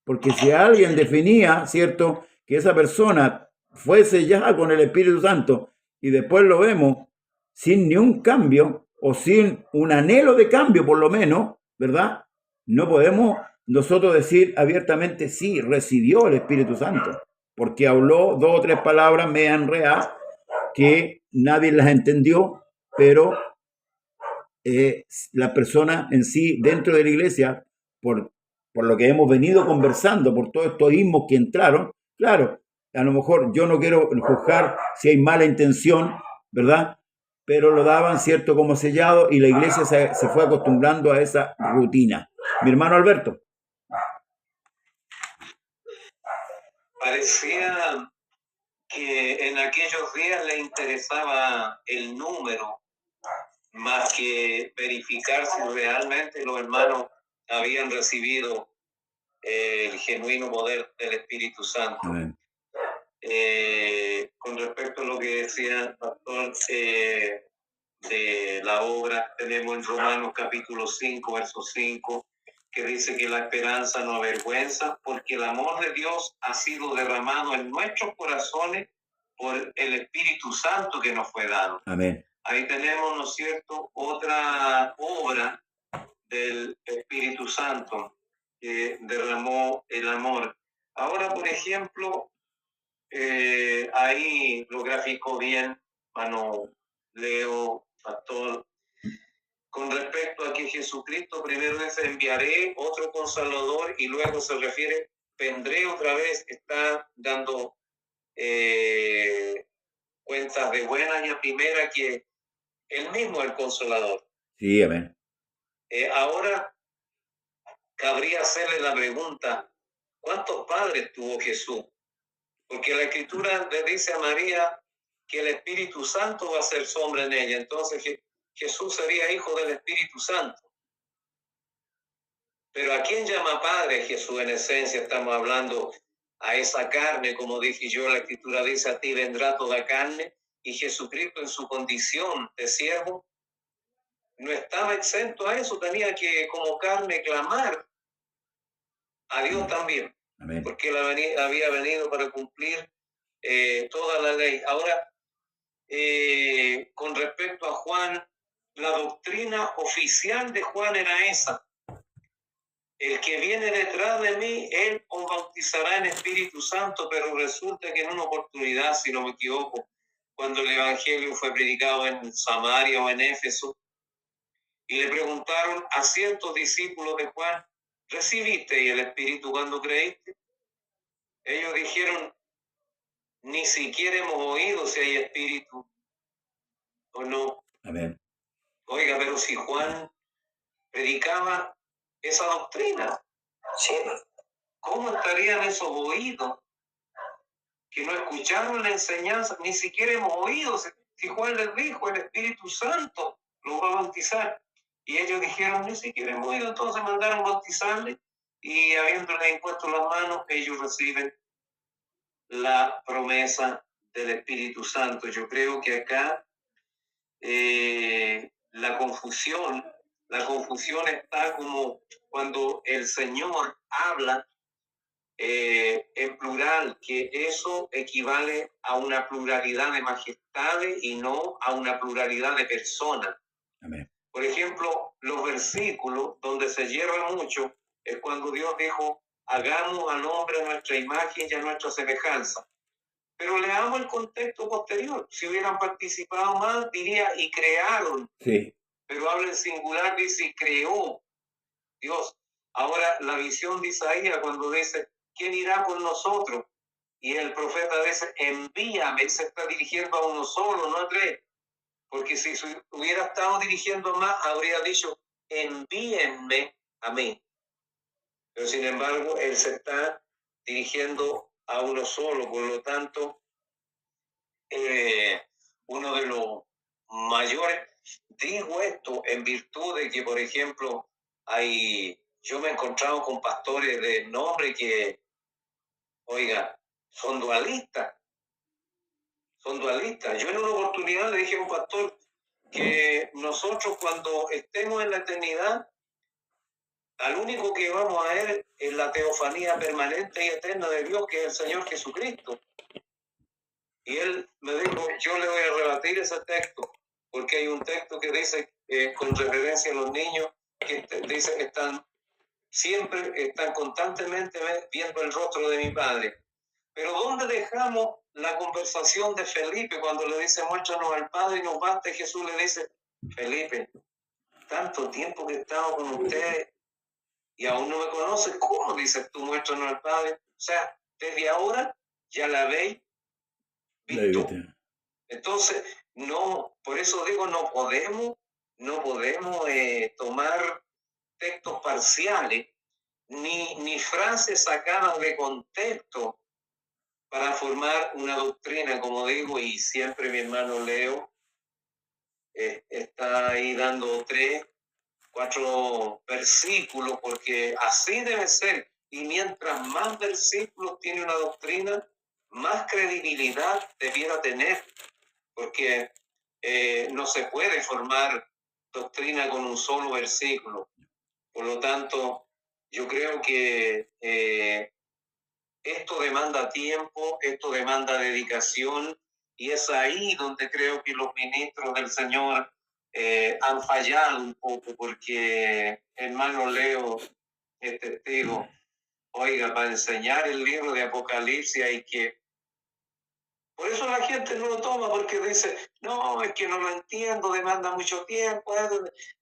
Porque si alguien definía, ¿cierto?, que esa persona fuese ya con el Espíritu Santo y después lo vemos sin ni un cambio o sin un anhelo de cambio por lo menos, ¿verdad?, no podemos nosotros decir abiertamente, sí, recibió el Espíritu Santo, porque habló 2 o 3 palabras medio enredadas, que nadie las entendió, pero la persona en sí dentro de la iglesia, por lo que hemos venido conversando, por todos estos ismos que entraron, claro, a lo mejor yo no quiero juzgar si hay mala intención, ¿verdad? Pero lo daban, ¿cierto?, como sellado y la iglesia se fue acostumbrando a esa rutina. Mi hermano Alberto. Parecía que en aquellos días le interesaba el número más que verificar si realmente los hermanos habían recibido el genuino poder del Espíritu Santo. Amén. Con respecto a lo que decía el pastor de la obra, tenemos en Romanos capítulo 5, verso 5, que dice que la esperanza no avergüenza, porque el amor de Dios ha sido derramado en nuestros corazones por el Espíritu Santo que nos fue dado. Amén. Ahí tenemos, ¿no es cierto?, otra obra del Espíritu Santo que derramó el amor. Ahora, por ejemplo, ahí lo graficó bien, hermano Leo, pastor, con respecto a que Jesucristo primero dice, enviaré otro consolador, y luego se refiere, vendré otra vez, está dando cuentas de buena y a primera que él mismo es el consolador. Sí, amén. Ahora cabría hacerle la pregunta, ¿cuántos padres tuvo Jesús? Porque la Escritura le dice a María que el Espíritu Santo va a ser sombra en ella. Entonces Jesús sería hijo del Espíritu Santo. Pero ¿a quién llama padre Jesús en esencia? Estamos hablando a esa carne, como dije yo, la Escritura dice, a ti vendrá toda carne, y Jesucristo en su condición de siervo no estaba exento a eso, tenía que como carne clamar a Dios también. Amén. Porque él había venido para cumplir toda la ley. Ahora, con respecto a Juan, la doctrina oficial de Juan era esa. El que viene detrás de mí, él os bautizará en Espíritu Santo, pero resulta que en una oportunidad, si no me equivoco, cuando el Evangelio fue predicado en Samaria o en Éfeso, y le preguntaron a ciertos discípulos de Juan, ¿recibiste el Espíritu cuando creíste? Ellos dijeron, ni siquiera hemos oído si hay Espíritu o no. Amén. Oiga, pero si Juan predicaba esa doctrina, Sí. ¿cómo estarían esos oídos que no escucharon la enseñanza? Ni siquiera hemos oído. Si Juan les dijo, el Espíritu Santo lo va a bautizar. Y ellos dijeron, ni siquiera hemos oído. Entonces mandaron bautizarle y habiéndole impuesto las manos, ellos reciben la promesa del Espíritu Santo. Yo creo que acá la confusión está como cuando el Señor habla en plural, que eso equivale a una pluralidad de majestades y no a una pluralidad de personas. Amén. Por ejemplo, los versículos donde se hierra mucho es cuando Dios dijo, hagamos al hombre a nuestra imagen y a nuestra semejanza. Pero leamos el contexto posterior. Si hubieran participado más, diría, y crearon. Sí. Pero habla en singular, dice, y creó Dios. Ahora, la visión de Isaías cuando dice, ¿quién irá por nosotros? Y el profeta dice, envíame. Él se está dirigiendo a uno solo, no a tres. Porque si hubiera estado dirigiendo más, habría dicho, envíenme a mí. Pero sin embargo, él se está dirigiendo a uno solo. Por lo tanto, uno de los mayores, digo esto en virtud de que, por ejemplo, yo me he encontrado con pastores de nombre que, oiga, son dualistas. Yo en una oportunidad le dije a un pastor que nosotros cuando estemos en la eternidad, al único que vamos a ver es la teofanía permanente y eterna de Dios, que es el Señor Jesucristo. Y él me dijo, yo le voy a rebatir ese texto, porque hay un texto que dice, con referencia a los niños, que dice que siempre están constantemente viendo el rostro de mi Padre. Pero ¿dónde dejamos la conversación de Felipe cuando le dice, muéstranos al Padre y nos basta? Y Jesús le dice, Felipe, tanto tiempo que he estado con ustedes y aún no me conoces, ¿cómo dices tú, muéstranos al Padre? O sea, desde ahora ya la habéis visto. Entonces, no, por eso digo, no podemos tomar textos parciales ni frases sacadas de contexto para formar una doctrina, como digo, y siempre mi hermano Leo está ahí dando 3, 4 versículos, porque así debe ser. Y mientras más versículos tiene una doctrina, más credibilidad debiera tener, porque no se puede formar doctrina con un solo versículo. Por lo tanto, yo creo que esto demanda tiempo, esto demanda dedicación, y es ahí donde creo que los ministros del Señor han fallado un poco, porque hermano Leo es testigo. Oiga, para enseñar el libro de Apocalipsis hay que... Por eso la gente no lo toma, porque dice, no, es que no lo entiendo, demanda mucho tiempo,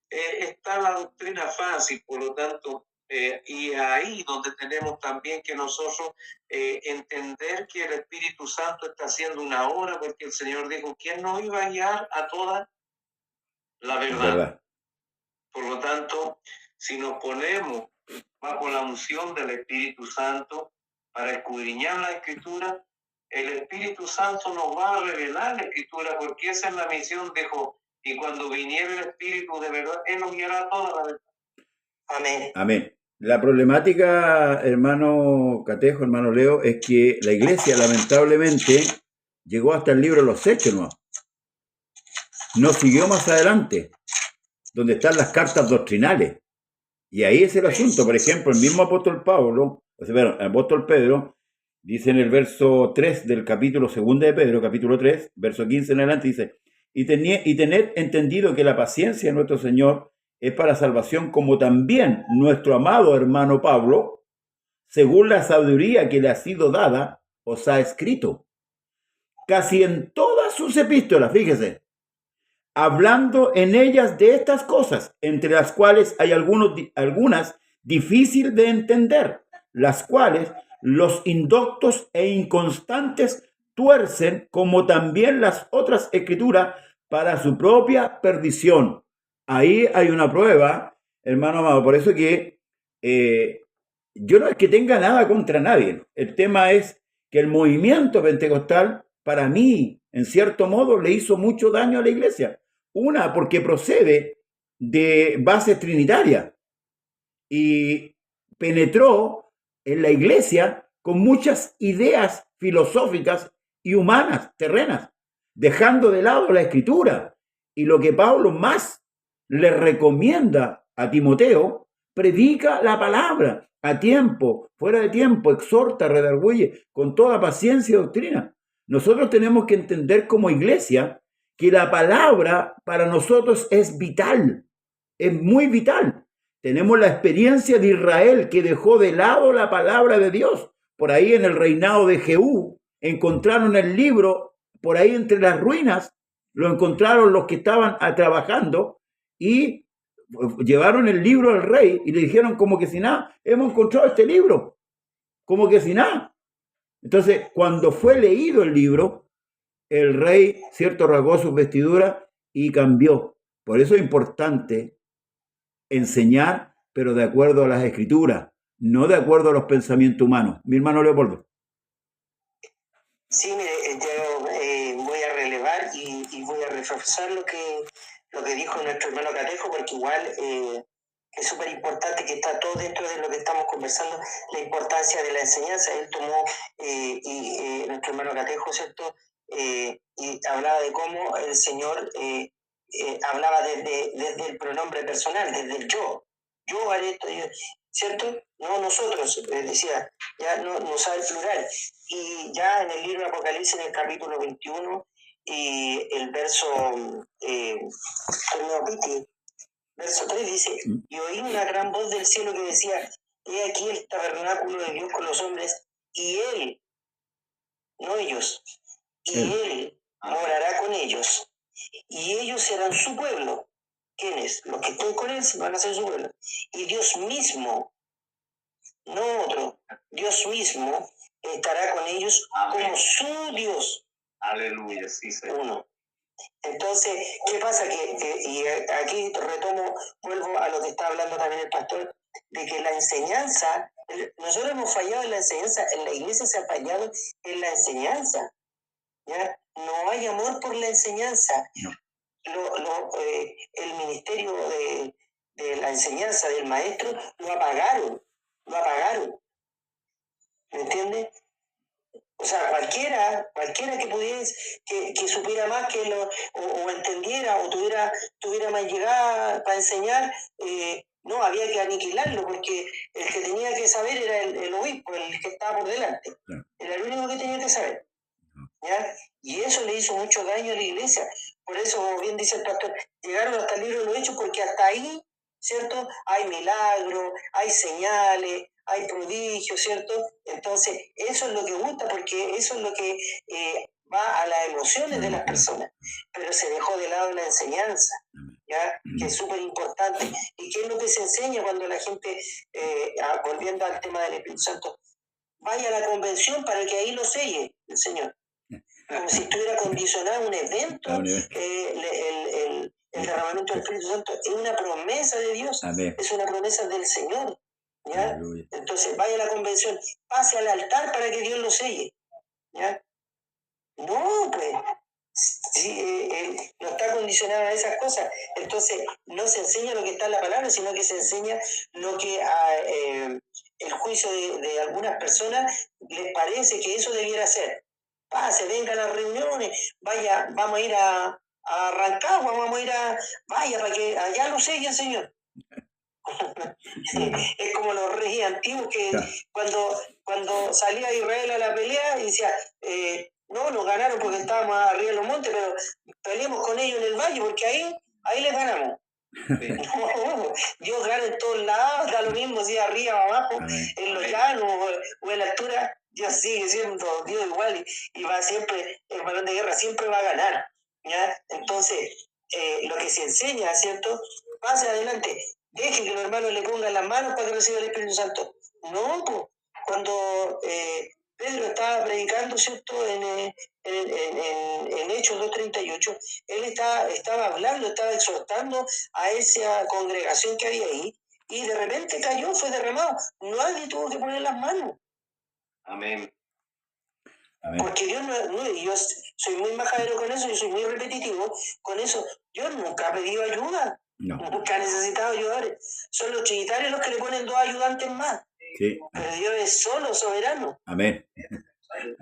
está la doctrina fácil, por lo tanto, y ahí donde tenemos también que nosotros entender que el Espíritu Santo está haciendo una obra, porque el Señor dijo, ¿quién nos iba a guiar a toda la verdad? Por lo tanto, si nos ponemos bajo la unción del Espíritu Santo para escudriñar la Escritura, el Espíritu Santo nos va a revelar la Escritura, porque esa es la misión, dijo, y cuando viniera el Espíritu de verdad, Él nos guiará a toda la verdad. Amén. Amén. La problemática, hermano Catejo, hermano Leo, es que la iglesia lamentablemente llegó hasta el libro de los Hechos, ¿no? No siguió más adelante, donde están las cartas doctrinales. Y ahí es el asunto. Por ejemplo, el mismo apóstol Pablo, el apóstol Pedro, dice en el verso 3 del capítulo 2 de Pedro, capítulo 3, verso 15 en adelante, dice, y tened entendido que la paciencia de nuestro Señor es para salvación, como también nuestro amado hermano Pablo, según la sabiduría que le ha sido dada, os ha escrito. Casi en todas sus epístolas, fíjese, hablando en ellas de estas cosas, entre las cuales hay algunas difíciles de entender, las cuales los indoctos e inconstantes tuercen, como también las otras escrituras, para su propia perdición. Ahí hay una prueba, hermano amado, por eso que yo no es que tenga nada contra nadie. El tema es que el movimiento pentecostal, para mí, en cierto modo, le hizo mucho daño a la iglesia. Una, porque procede de base trinitaria y penetró en la iglesia con muchas ideas filosóficas y humanas, terrenas, dejando de lado la escritura. Y lo que Pablo más le recomienda a Timoteo, predica la palabra a tiempo, fuera de tiempo, exhorta, redarguye con toda paciencia y doctrina. Nosotros tenemos que entender como iglesia que la palabra para nosotros es vital, es muy vital. Tenemos la experiencia de Israel que dejó de lado la palabra de Dios. Por ahí en el reinado de Jehú encontraron el libro, por ahí entre las ruinas, lo encontraron los que estaban trabajando y llevaron el libro al rey y le dijeron como que si nada, hemos encontrado este libro, como que si nada. Entonces, cuando fue leído el libro, el rey, cierto, rasgó sus vestiduras y cambió. Por eso es importante enseñar, pero de acuerdo a las escrituras, no de acuerdo a los pensamientos humanos. Mi hermano Leopoldo. Sí, mire, yo voy a relevar y voy a reforzar lo que dijo nuestro hermano Catejo, porque igual es súper importante, que está todo dentro de lo que estamos conversando, la importancia de la enseñanza. Él tomó, nuestro hermano Catejo, ¿cierto? Y hablaba de cómo el Señor hablaba desde el pronombre personal, desde el yo. Yo haré esto, ¿cierto? No nosotros, decía, ya no sabe el plural. Y ya en el libro de Apocalipsis, en el capítulo 21, y el verso, verso 3 dice, y oí una gran voz del cielo que decía, he aquí el tabernáculo de Dios con los hombres, y Él no ellos. Y Él. Él morará con ellos, y ellos serán su pueblo. ¿Quiénes? Los que estén con Él van a ser su pueblo. Y Dios mismo, no otro, Dios mismo estará con ellos como su Dios. Aleluya, sí, Señor. Uno. Entonces, ¿qué pasa? Y aquí retomo, vuelvo a lo que está hablando también el pastor, de que la enseñanza, nosotros hemos fallado en la enseñanza, en la iglesia se ha fallado en la enseñanza, ¿ya? No hay amor por la enseñanza. No. El ministerio de la enseñanza del maestro lo apagaron, ¿me entiendes? O sea, cualquiera que pudiese, que supiera más o entendiera o tuviera más llegada para enseñar, no, había que aniquilarlo, porque el que tenía que saber era el obispo, el que estaba por delante. Claro. Era el único que tenía que saber. ¿Ya? Y eso le hizo mucho daño a la iglesia. Por eso, como bien dice el pastor, llegaron hasta el libro de los Hechos, porque hasta ahí, ¿cierto? Hay milagros, hay señales, hay prodigios, ¿cierto? Entonces, eso es lo que gusta, porque eso es lo que va a las emociones de las personas. Pero se dejó de lado la enseñanza, ¿ya? Que es súper importante. ¿Y qué es lo que se enseña cuando la gente, volviendo al tema del Espíritu Santo, vaya a la convención para que ahí lo selle el Señor? Como si estuviera condicionado a un evento, el derramamiento del Espíritu Santo es una promesa de Dios. Amén. Es una promesa del Señor, ¿ya? Aleluya. Entonces vaya a la convención, pase al altar para que Dios lo selle, ¿ya? No, pues, no está condicionado a esas cosas. Entonces no se enseña lo que está en la palabra, sino que se enseña lo que el juicio de algunas personas les parece que eso debiera ser. Pase, venga a las reuniones, vaya, vamos a ir a Rancagua, vaya, para que allá lo selle el Señor. Es como los reyes antiguos que cuando salía Israel a la pelea y decía, no, nos ganaron porque estábamos arriba de los montes, pero peleemos con ellos en el valle porque ahí les ganamos. No, Dios gana en todos lados, da lo mismo si arriba o abajo, en los llanos o en la altura. Dios sigue siendo Dios igual y va siempre, el varón de guerra siempre va a ganar, ¿ya? Entonces, lo que se enseña, ¿cierto? Pase adelante, deje que los hermanos le pongan las manos para que reciba el Espíritu Santo. No, pues, cuando Pedro estaba predicando, ¿cierto? En Hechos 2:38, él estaba hablando, estaba exhortando a esa congregación que había ahí, y de repente cayó, fue derramado. Nadie tuvo que poner las manos. Amén. Porque yo yo soy muy majadero con eso, yo soy muy repetitivo con eso. Yo nunca he pedido ayuda, nunca he necesitado ayudadores. Son los trinitarios los que le ponen 2 ayudantes más. Sí. Pero Dios es solo soberano. Amén.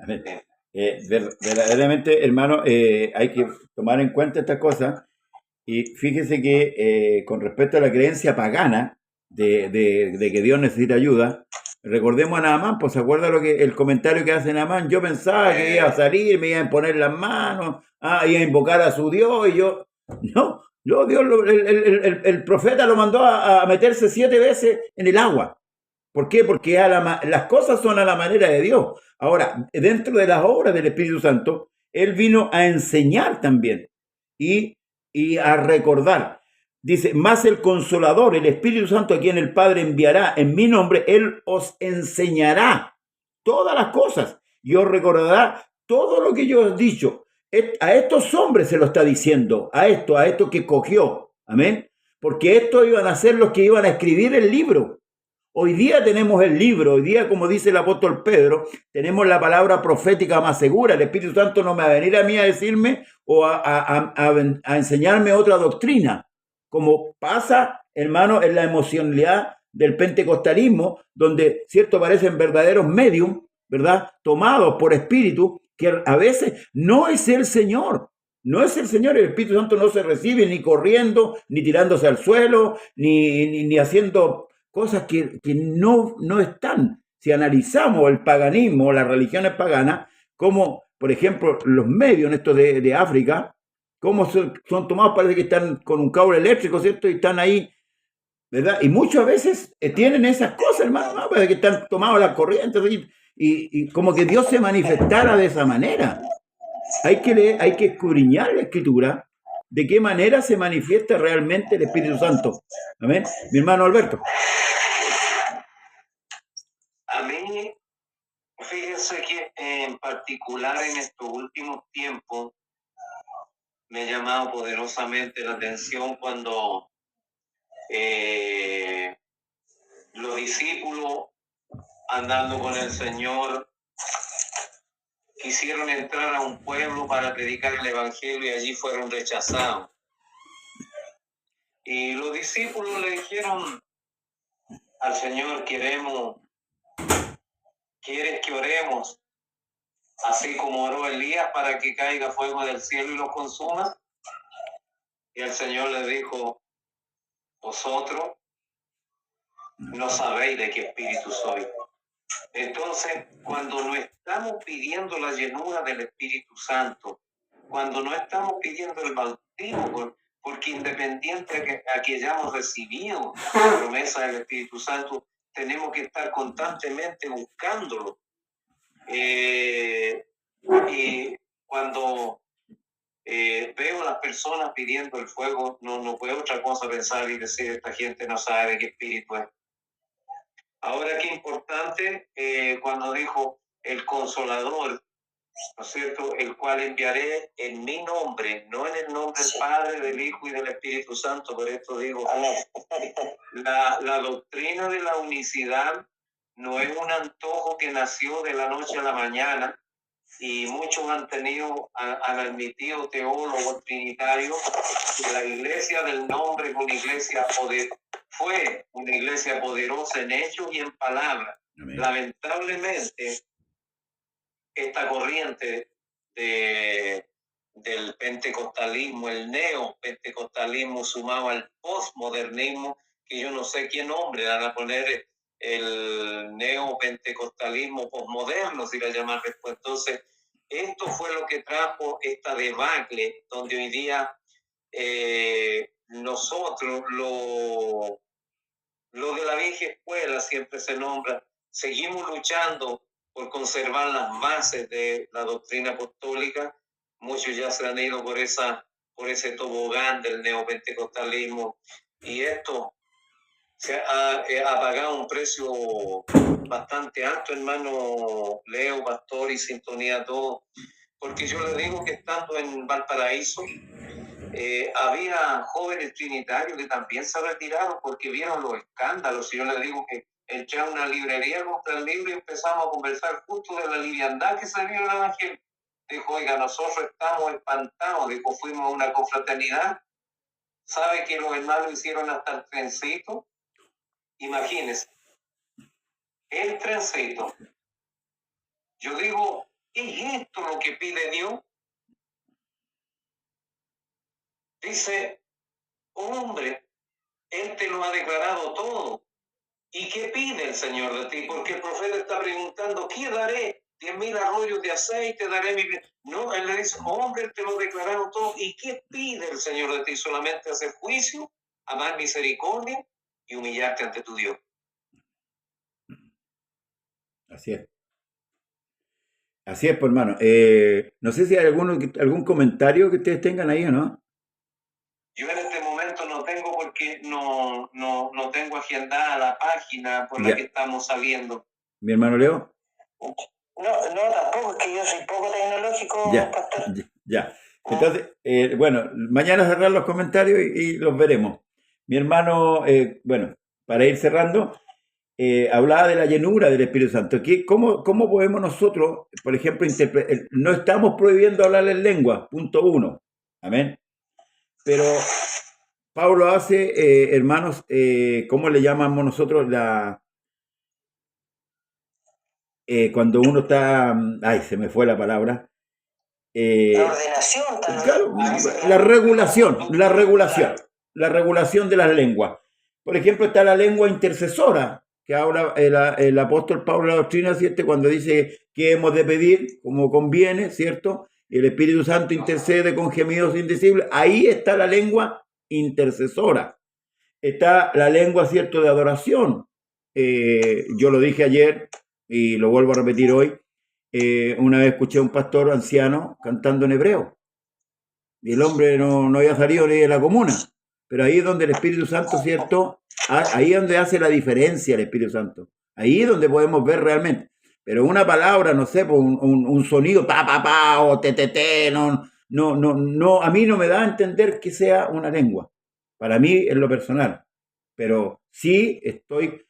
Amén. Verdaderamente, hermano, hay que tomar en cuenta estas cosas. Y fíjese que con respecto a la creencia pagana de que Dios necesita ayuda, recordemos a Naamán, pues se acuerda el comentario que hace Naamán. Yo pensaba que iba a salir, me iba a imponer las manos, iba a invocar a su Dios, y Dios, el profeta lo mandó a meterse 7 veces en el agua. ¿Por qué? Porque las cosas son a la manera de Dios. Ahora, dentro de las obras del Espíritu Santo, Él vino a enseñar también y a recordar. Dice, más el Consolador, el Espíritu Santo, a quien el Padre enviará en mi nombre, Él os enseñará todas las cosas y os recordará todo lo que yo os he dicho. A estos hombres se lo está diciendo, a esto que cogió. Amén. Porque estos iban a ser los que iban a escribir el libro. Hoy día tenemos el libro, hoy día, como dice el apóstol Pedro, tenemos la palabra profética más segura. El Espíritu Santo no me va a venir a mí a decirme o a enseñarme otra doctrina, como pasa, hermano, en la emocionalidad del pentecostalismo, donde, cierto, parecen verdaderos medium, ¿verdad?, tomados por espíritu, que a veces no es el Señor. No es el Señor, el Espíritu Santo no se recibe ni corriendo, ni tirándose al suelo, ni haciendo cosas que no están. Si analizamos el paganismo, las religiones paganas, como por ejemplo los medios estos de África, cómo son tomados, parece que están con un cable eléctrico, ¿cierto? Y están ahí, ¿verdad? Y muchas veces tienen esas cosas, hermano, ¿no? Parece que están tomados las corrientes y como que Dios se manifestara de esa manera. Hay que leer, hay que escudriñar la Escritura de qué manera se manifiesta realmente el Espíritu Santo. Amén. Mi hermano Alberto. A mí, fíjense que en particular en estos últimos tiempos me ha llamado poderosamente la atención cuando los discípulos andando con el Señor quisieron entrar a un pueblo para predicar el Evangelio y allí fueron rechazados. Y los discípulos le dijeron al Señor, ¿quieres que oremos así como oró Elías para que caiga fuego del cielo y lo consuma? Y el Señor le dijo, vosotros no sabéis de qué espíritu soy. Entonces, cuando no estamos pidiendo la llenura del Espíritu Santo, cuando no estamos pidiendo el bautismo, porque independiente a que hayamos recibido la promesa del Espíritu Santo, tenemos que estar constantemente buscándolo. Y cuando veo a las personas pidiendo el fuego, no puedo otra cosa pensar y decir, esta gente no sabe de qué espíritu es. Ahora, qué importante, cuando dijo el Consolador, ¿no es cierto?, el cual enviaré en mi nombre, no en el nombre del Padre, del Hijo y del Espíritu Santo. Por esto digo, la doctrina de la unicidad no es un antojo que nació de la noche a la mañana, y muchos han admitido teólogos trinitarios que la iglesia del nombre es una iglesia fue una iglesia poderosa en hechos y en palabras. Amén. Lamentablemente, esta corriente del pentecostalismo, el neopentecostalismo sumado al postmodernismo, que yo no sé qué nombre van a poner, el neopentecostalismo postmoderno, si la llaman después. Entonces, esto fue lo que trajo esta debacle, donde hoy día nosotros, lo de la vieja escuela siempre se nombra, seguimos luchando por conservar las bases de la doctrina apostólica. Muchos ya se han ido por ese tobogán del neopentecostalismo, y esto se ha pagado un precio bastante alto, hermano Leo, pastor y sintonía, todo, porque yo le digo que estando en Valparaíso, había jóvenes trinitarios que también se retiraron porque vieron los escándalos. Y yo les digo que entré a una librería, compré el libro y empezamos a conversar justo de la liviandad que se vio en el Evangelio. Dijo, oiga, nosotros estamos espantados. Dijo, fuimos a una confraternidad. ¿Sabe que los hermanos hicieron hasta el trencito? Imagínense, el trencito. Yo digo, ¿es esto lo que pide Dios? Dice, hombre, Él te lo ha declarado todo. ¿Y qué pide el Señor de ti? Porque el profeta está preguntando, ¿qué daré? 10,000 arroyos de aceite daré mi... No, Él le dice, hombre, Él te lo ha declarado todo. ¿Y qué pide el Señor de ti? Solamente hacer juicio, amar misericordia y humillarte ante tu Dios. Así es. Así es, pues, hermano. No sé si hay algún comentario que ustedes tengan ahí o no. Yo en este momento no tengo, porque no tengo agendada la página por la que estamos saliendo. ¿Mi hermano Leo? No, tampoco, es que yo soy poco tecnológico, pastor. Ya. Entonces, bueno, mañana cerrar los comentarios y los veremos. Mi hermano, bueno, para ir cerrando, hablaba de la llenura del Espíritu Santo. ¿Cómo podemos nosotros, por ejemplo, no estamos prohibiendo hablar en lengua, punto 1, amén? Pero Pablo hace, hermanos, ¿cómo le llamamos nosotros cuando uno está... Ay, se me fue la palabra. La ordenación. Claro, la regulación de las lenguas. Por ejemplo, está la lengua intercesora, que habla el apóstol Pablo en la doctrina, ¿cierto? Cuando dice que hemos de pedir como conviene, ¿cierto? El Espíritu Santo intercede con gemidos indecibles. Ahí está la lengua intercesora. Está la lengua, ¿cierto?, de adoración. Yo lo dije ayer, y lo vuelvo a repetir hoy. Una vez escuché a un pastor anciano cantando en hebreo, y el hombre no había salido ni de la comuna, pero ahí es donde el Espíritu Santo, ¿cierto? Ahí es donde hace la diferencia el Espíritu Santo, ahí es donde podemos ver realmente. Pero una palabra, no sé, un sonido, pa, pa, pa, o te, no, a mí no me da a entender que sea una lengua, para mí en lo personal. Pero sí estoy,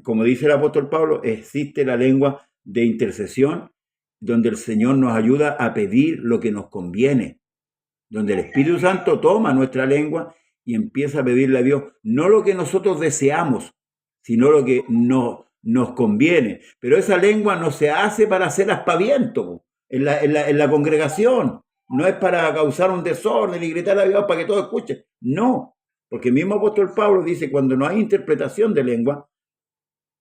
como dice el apóstol Pablo, existe la lengua de intercesión, donde el Señor nos ayuda a pedir lo que nos conviene, donde el Espíritu Santo toma nuestra lengua y empieza a pedirle a Dios no lo que nosotros deseamos, sino lo que nos conviene. Pero esa lengua no se hace para hacer aspaviento en la congregación, no es para causar un desorden y gritar a Dios para que todos escuchen, no, porque el mismo apóstol Pablo dice, cuando no hay interpretación de lengua,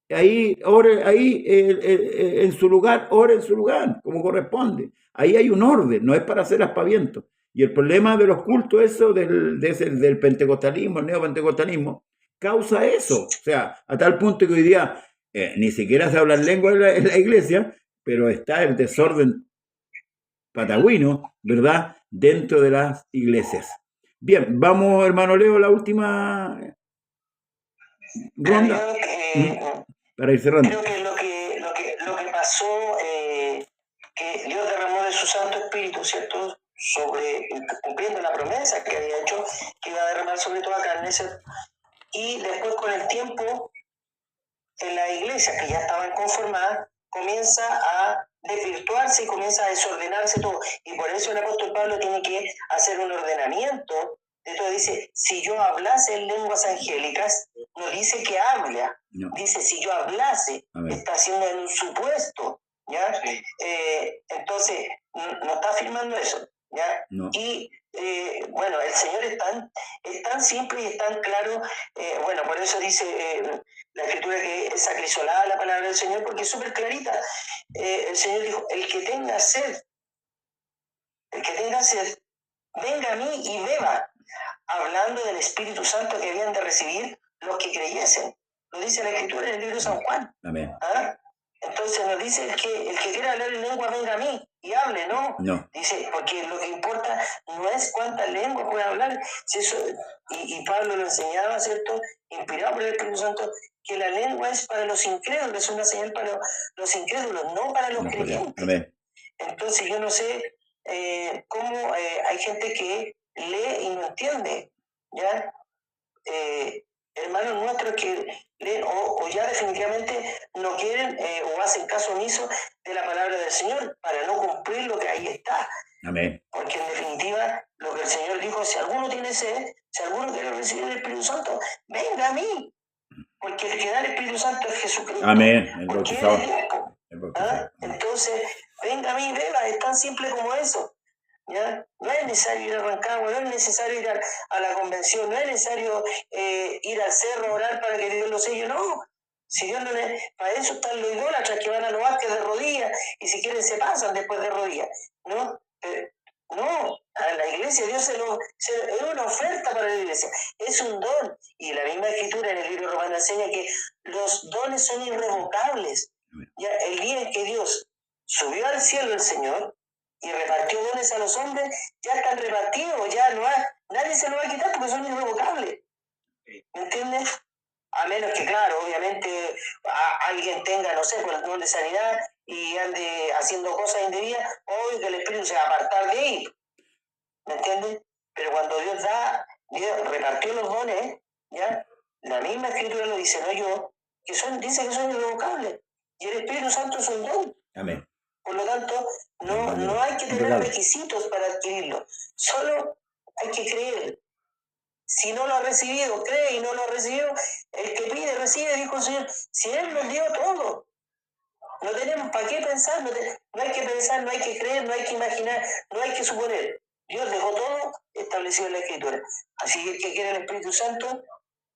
ahí ore, ahí en su lugar, ore en su lugar, como corresponde. Ahí hay un orden, no es para hacer aspaviento. Y el problema de los cultos, eso del pentecostalismo, el neopentecostalismo, causa eso. O sea, a tal punto que hoy día ni siquiera se habla en lengua en la iglesia, pero está el desorden patagüino, ¿verdad?, dentro de las iglesias. Bien, vamos, hermano Leo, la última ronda. Para ir cerrando. Creo que lo que pasó, que Dios derramó de su Santo Espíritu, ¿cierto? Cumpliendo la promesa que había hecho, que iba a derramar sobre toda carne, ¿cierto? Y después con el tiempo, en la iglesia que ya estaban conformadas, comienza a desvirtuarse y comienza a desordenarse todo. Y por eso el apóstol Pablo tiene que hacer un ordenamiento. Entonces dice, si yo hablase en lenguas angélicas, no dice que hable, no. Dice, si yo hablase, está haciendo en un supuesto, ¿ya? Sí. Entonces, no está afirmando eso, ¿ya? No. Y, bueno, el Señor es tan simple y es tan claro, bueno, por eso dice la Escritura que es acrisolada la palabra del Señor, porque es súper clarita. El Señor dijo, el que tenga sed, venga a mí y beba, hablando del Espíritu Santo que habían de recibir los que creyesen. Lo dice la Escritura en el libro de San Juan. Amén. ¿Ah? Entonces nos dice el que quiera hablar en lengua, venga a mí y hable, ¿no? No. Dice, porque lo que importa no es cuántas lenguas puede hablar. Si eso, y Pablo lo enseñaba, ¿cierto? Inspirado por el Espíritu Santo, que la lengua es para los incrédulos, es una señal para los incrédulos, no para los creyentes. Amén. Entonces yo no sé cómo hay gente que lee y no entiende, ¿ya? Hermanos nuestros que leen o ya definitivamente no quieren o hacen caso omiso de la palabra del Señor para no cumplir lo que ahí está. Amén. Porque en definitiva lo que el Señor dijo, si alguno tiene sed, si alguno quiere recibir el Espíritu Santo, venga a mí, porque el que da el Espíritu Santo es Jesucristo. Amén. Porque Él es tiempo. ¿Ah? Entonces, venga a mí, beba, es tan simple como eso. ¿Ya? No es necesario ir a Rancagua, no es necesario ir a la convención, no es necesario ir al cerro a orar para que Dios lo selle, no. Si Dios no le, para eso están los idólatras que van a los Vázquez de rodillas y si quieren se pasan después de rodillas, ¿no? No, a la iglesia Dios es una oferta para la iglesia, es un don. Y la misma Escritura en el libro romano enseña que los dones son irrevocables. Ya, el día en que Dios subió al cielo el Señor y repartió dones a los hombres, ya están repartidos, ya no hay, nadie se los va a quitar porque son irrevocables. ¿Me entiendes? A menos que, claro, obviamente alguien tenga, no sé, por el don de sanidad y ande haciendo cosas indebidas, obvio que el Espíritu se va a apartar de ahí. ¿Me entiendes? Pero cuando Dios repartió los dones, ¿ya? La misma Escritura lo dice, no yo, dice que son irrevocables. Y el Espíritu Santo es un don. Amén. Por lo tanto, no hay que tener requisitos para adquirirlo. Solo hay que creer. Si no lo ha recibido, cree y no lo ha recibido. El que pide, recibe, dijo el Señor. Si Él nos dio todo, no tenemos para qué pensar, no hay que pensar, no hay que creer, no hay que imaginar, no hay que suponer. Dios dejó todo establecido en la Escritura. Así que el que quiere el Espíritu Santo,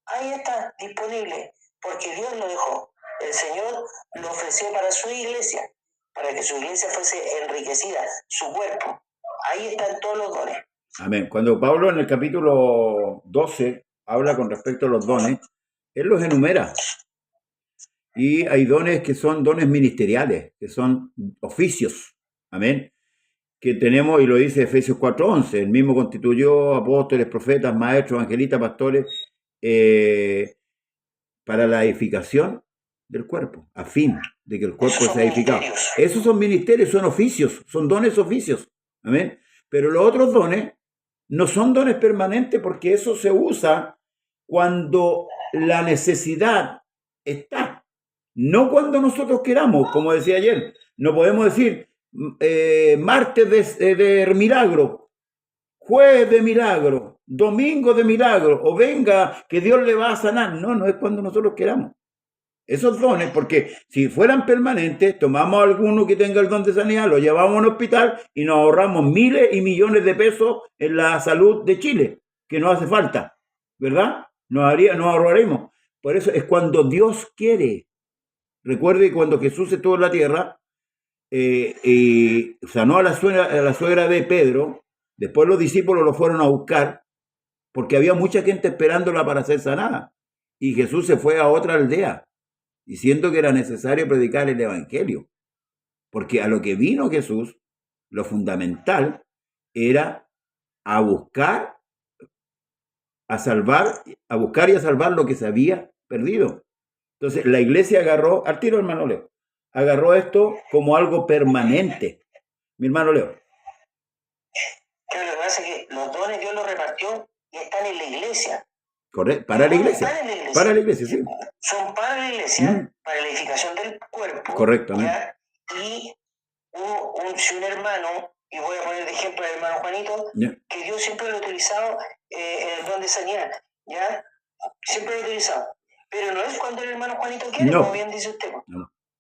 ahí está, disponible, porque Dios lo dejó. El Señor lo ofreció para su iglesia, para que su iglesia fuese enriquecida, su cuerpo. Ahí están todos los dones. Amén. Cuando Pablo en el capítulo 12 habla con respecto a los dones, él los enumera. Y hay dones que son dones ministeriales, que son oficios. Amén. Que tenemos, y lo dice Efesios 4:11, el mismo constituyó apóstoles, profetas, maestros, evangelistas, pastores, para la edificación del cuerpo, a fin de que el cuerpo sea edificado. Esos son ministerios, son oficios, son dones oficios. Amén. Pero los otros dones no son dones permanentes, porque eso se usa cuando la necesidad está, no cuando nosotros queramos, como decía ayer. No podemos decir martes de milagro, jueves de milagro, domingo de milagro, o venga que Dios le va a sanar. No, no es cuando nosotros queramos. Esos dones, porque si fueran permanentes, tomamos a alguno que tenga el don de sanidad, lo llevamos a un hospital y nos ahorramos miles y millones de pesos en la salud de Chile, que no hace falta, ¿verdad? Nos ahorraremos. Por eso es cuando Dios quiere. Recuerde que cuando Jesús estuvo en la tierra, sanó a la suegra de Pedro. Después los discípulos lo fueron a buscar porque había mucha gente esperándola para ser sanada. Y Jesús se fue a otra aldea, diciendo que era necesario predicar el evangelio. Porque a lo que vino Jesús, lo fundamental era a buscar y a salvar lo que se había perdido. Entonces la iglesia agarró, al tiro hermano Leo, agarró esto como algo permanente. Mi hermano Leo. Claro, lo que pasa es que los dones Dios los repartió y están en la iglesia. Correcto, para la iglesia. Para la iglesia, sí. Son para la iglesia, para la edificación del cuerpo. Correctamente. Y si un hermano, y voy a poner de ejemplo al hermano Juanito, que Dios siempre lo ha utilizado en el don de sanidad, ¿ya? Siempre lo ha utilizado. Pero no es cuando el hermano Juanito quiere, como bien dice usted,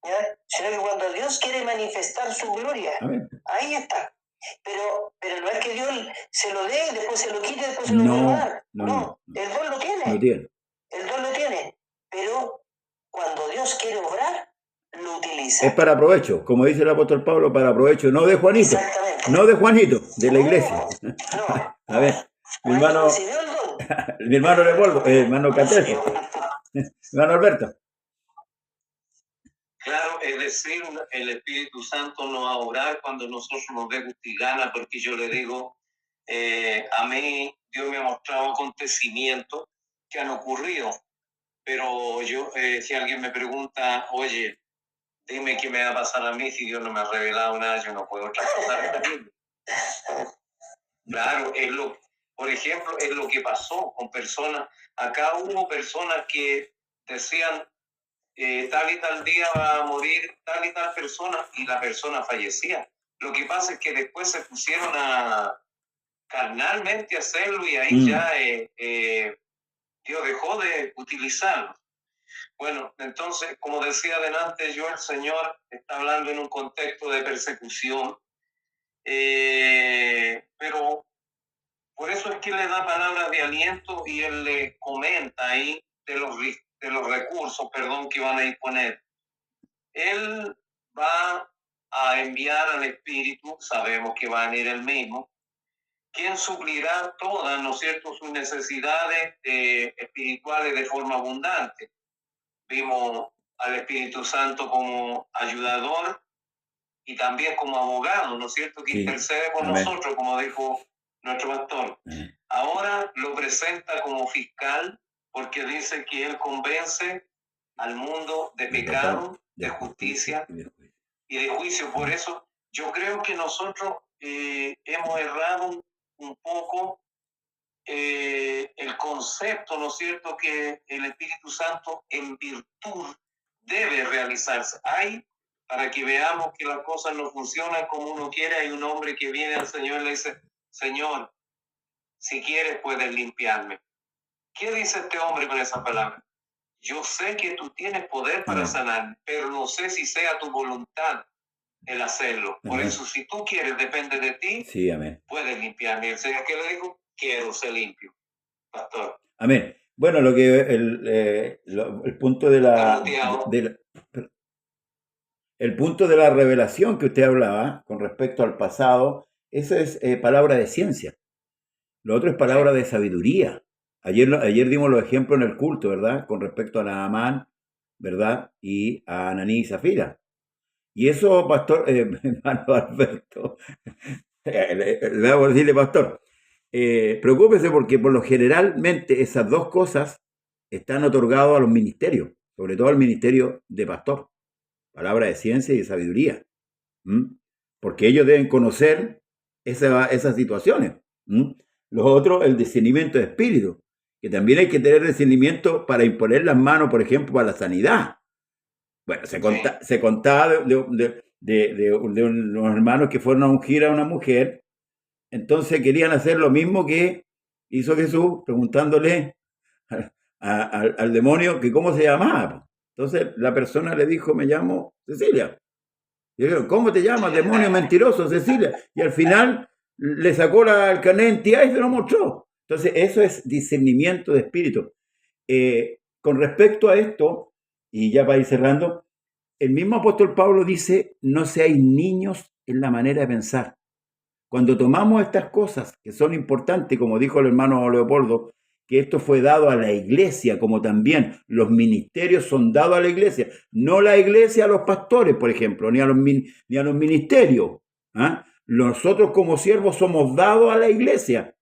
¿ya? Sino que cuando Dios quiere manifestar su gloria, ahí está. Pero no es que Dios se lo dé y después se lo quite y después se lo vuelva a dar. No, el don lo tiene. El don lo tiene. Pero cuando Dios quiere obrar, lo utiliza. Es para provecho, como dice el apóstol Pablo, para provecho, no de Juanito. Exactamente. No de Juanito, de la iglesia. No. A ver, mi hermano, mi hermano Leopoldo, hermano Catesio, hermano Alberto. Claro, es decir, el Espíritu Santo no va a obrar cuando nosotros nos dé gusto y gana, porque yo le digo, a mí Dios me ha mostrado acontecimientos que han ocurrido, pero yo, si alguien me pregunta, oye, dime qué me va a pasar a mí si Dios no me ha revelado nada, yo no puedo traspasar. Claro, por ejemplo, es lo que pasó con personas. Acá hubo personas que decían, tal y tal día va a morir tal y tal persona, y la persona fallecía. Lo que pasa es que después se pusieron a carnalmente hacerlo y ahí ya Dios dejó de utilizarlo. Bueno, entonces, como decía adelante, el Señor está hablando en un contexto de persecución, pero por eso es que le da palabras de aliento y él le comenta ahí de los recursos, que van a disponer. Él va a enviar al Espíritu, sabemos que va a venir el mismo, quien suplirá todas, ¿no es cierto?, sus necesidades espirituales de forma abundante. Vimos al Espíritu Santo como ayudador y también como abogado, ¿no es cierto?, que intercede por nosotros, como dijo nuestro pastor. Ahora lo presenta como fiscal, porque dice que él convence al mundo de pecado, de justicia y de juicio. Por eso yo creo que nosotros hemos errado un poco el concepto, ¿no es cierto?, que el Espíritu Santo en virtud debe realizarse. Para que veamos que las cosas no funcionan como uno quiere, hay un hombre que viene al Señor y le dice, Señor, si quieres puedes limpiarme. ¿Qué dice este hombre con esa palabra? Yo sé que tú tienes poder para sanar, pero no sé si sea tu voluntad el hacerlo. Por eso, si tú quieres, depende de ti, puedes limpiarme. Y el Señor, ¿qué le dijo? Quiero ser limpio, pastor. Amén. Bueno, lo que el punto de el punto de la revelación que usted hablaba con respecto al pasado, eso es palabra de ciencia. Lo otro es palabra de sabiduría. Ayer dimos los ejemplos en el culto, ¿verdad? Con respecto a Naamán, ¿verdad? Y a Ananí y Zafira. Y eso, pastor, hermano Alberto, le voy a decirle, pastor, preocúpese porque por lo generalmente esas dos cosas están otorgadas a los ministerios, sobre todo al ministerio de pastor, palabra de ciencia y de sabiduría, porque ellos deben conocer esas situaciones. Los otros, el discernimiento de espíritu, que también hay que tener discernimiento para imponer las manos, por ejemplo, para la sanidad. Bueno, se contaba de unos hermanos que fueron a ungir a una mujer, entonces querían hacer lo mismo que hizo Jesús, preguntándole al demonio que cómo se llamaba. Entonces la persona le dijo, me llamo Cecilia. Y yo digo, ¿cómo te llamas, demonio mentiroso, Cecilia? Y al final le sacó el carnet de identidad y se lo mostró. Entonces eso es discernimiento de espíritu. Con respecto a esto, y ya para ir cerrando, el mismo apóstol Pablo dice, no seáis niños en la manera de pensar. Cuando tomamos estas cosas que son importantes, como dijo el hermano Leopoldo, que esto fue dado a la iglesia, como también los ministerios son dados a la iglesia, no la iglesia a los pastores, por ejemplo, ni a los ministerios. ¿Ah? Nosotros como siervos somos dados a la iglesia,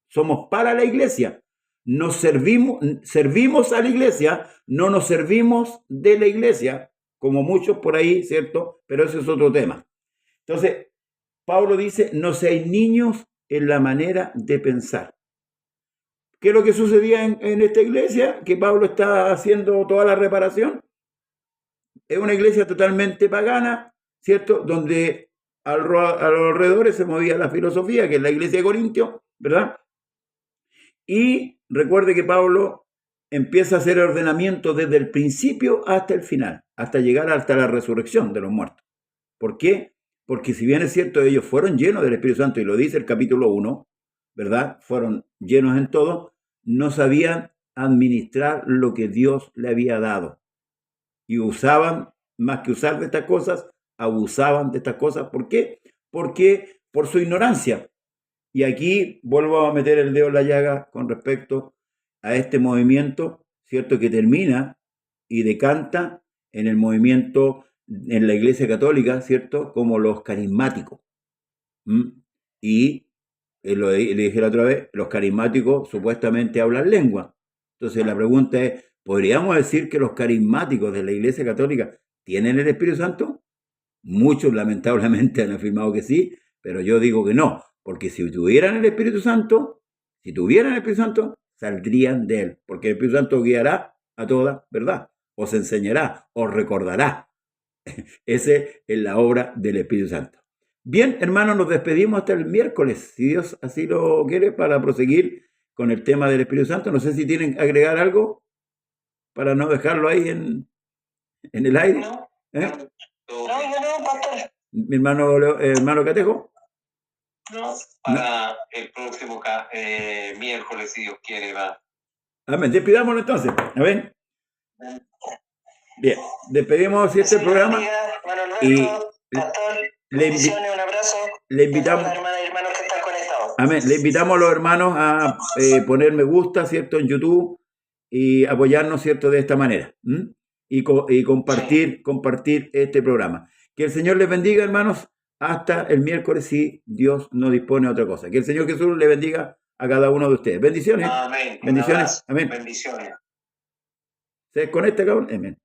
somos para la iglesia. Nos servimos a la iglesia, no nos servimos de la iglesia, como muchos por ahí, ¿cierto? Pero ese es otro tema. Entonces, Pablo dice, no seáis niños en la manera de pensar. ¿Qué es lo que sucedía en esta iglesia? Que Pablo está haciendo toda la reparación. Es una iglesia totalmente pagana, ¿cierto? Donde a los alrededores se movía la filosofía, que es la iglesia de Corintios, ¿verdad? Y recuerde que Pablo empieza a hacer ordenamiento desde el principio hasta el final, hasta llegar hasta la resurrección de los muertos. ¿Por qué? Porque si bien es cierto, ellos fueron llenos del Espíritu Santo, y lo dice el capítulo 1, ¿verdad? Fueron llenos en todo, no sabían administrar lo que Dios le había dado. Y usaban, más que usar de estas cosas, abusaban de estas cosas. ¿Por qué? Porque por su ignorancia. Y aquí vuelvo a meter el dedo en la llaga con respecto a este movimiento, ¿cierto? Que termina y decanta en el movimiento en la Iglesia Católica, ¿cierto? Como los carismáticos. Y le dije la otra vez, los carismáticos supuestamente hablan lengua. Entonces la pregunta es, ¿podríamos decir que los carismáticos de la Iglesia Católica tienen el Espíritu Santo? Muchos lamentablemente han afirmado que sí, pero yo digo que no, porque si tuvieran el Espíritu Santo, saldrían de él, porque el Espíritu Santo guiará a toda verdad, os enseñará, os recordará. Esa es la obra del Espíritu Santo. Bien, hermanos, nos despedimos hasta el miércoles, si Dios así lo quiere, para proseguir con el tema del Espíritu Santo. No sé si tienen que agregar algo para no dejarlo ahí en el aire. No, pastor. Mi hermano Catejo. No, para el próximo miércoles, si Dios quiere, va. Amén. Despidámonos entonces. Amén. Bien, despedimos este programa. Y un abrazo. Le invitamos. Hermanos que están conectados. Amén. Le invitamos a los hermanos a poner me gusta, ¿cierto? En YouTube y apoyarnos, ¿cierto? De esta manera. Y compartir este programa. Que el Señor les bendiga, hermanos, hasta el miércoles, si Dios no dispone de otra cosa. Que el Señor Jesús le bendiga a cada uno de ustedes. Bendiciones. Amén. Bendiciones. Amén. Bendiciones. ¿Se desconecta, cabrón? Amén.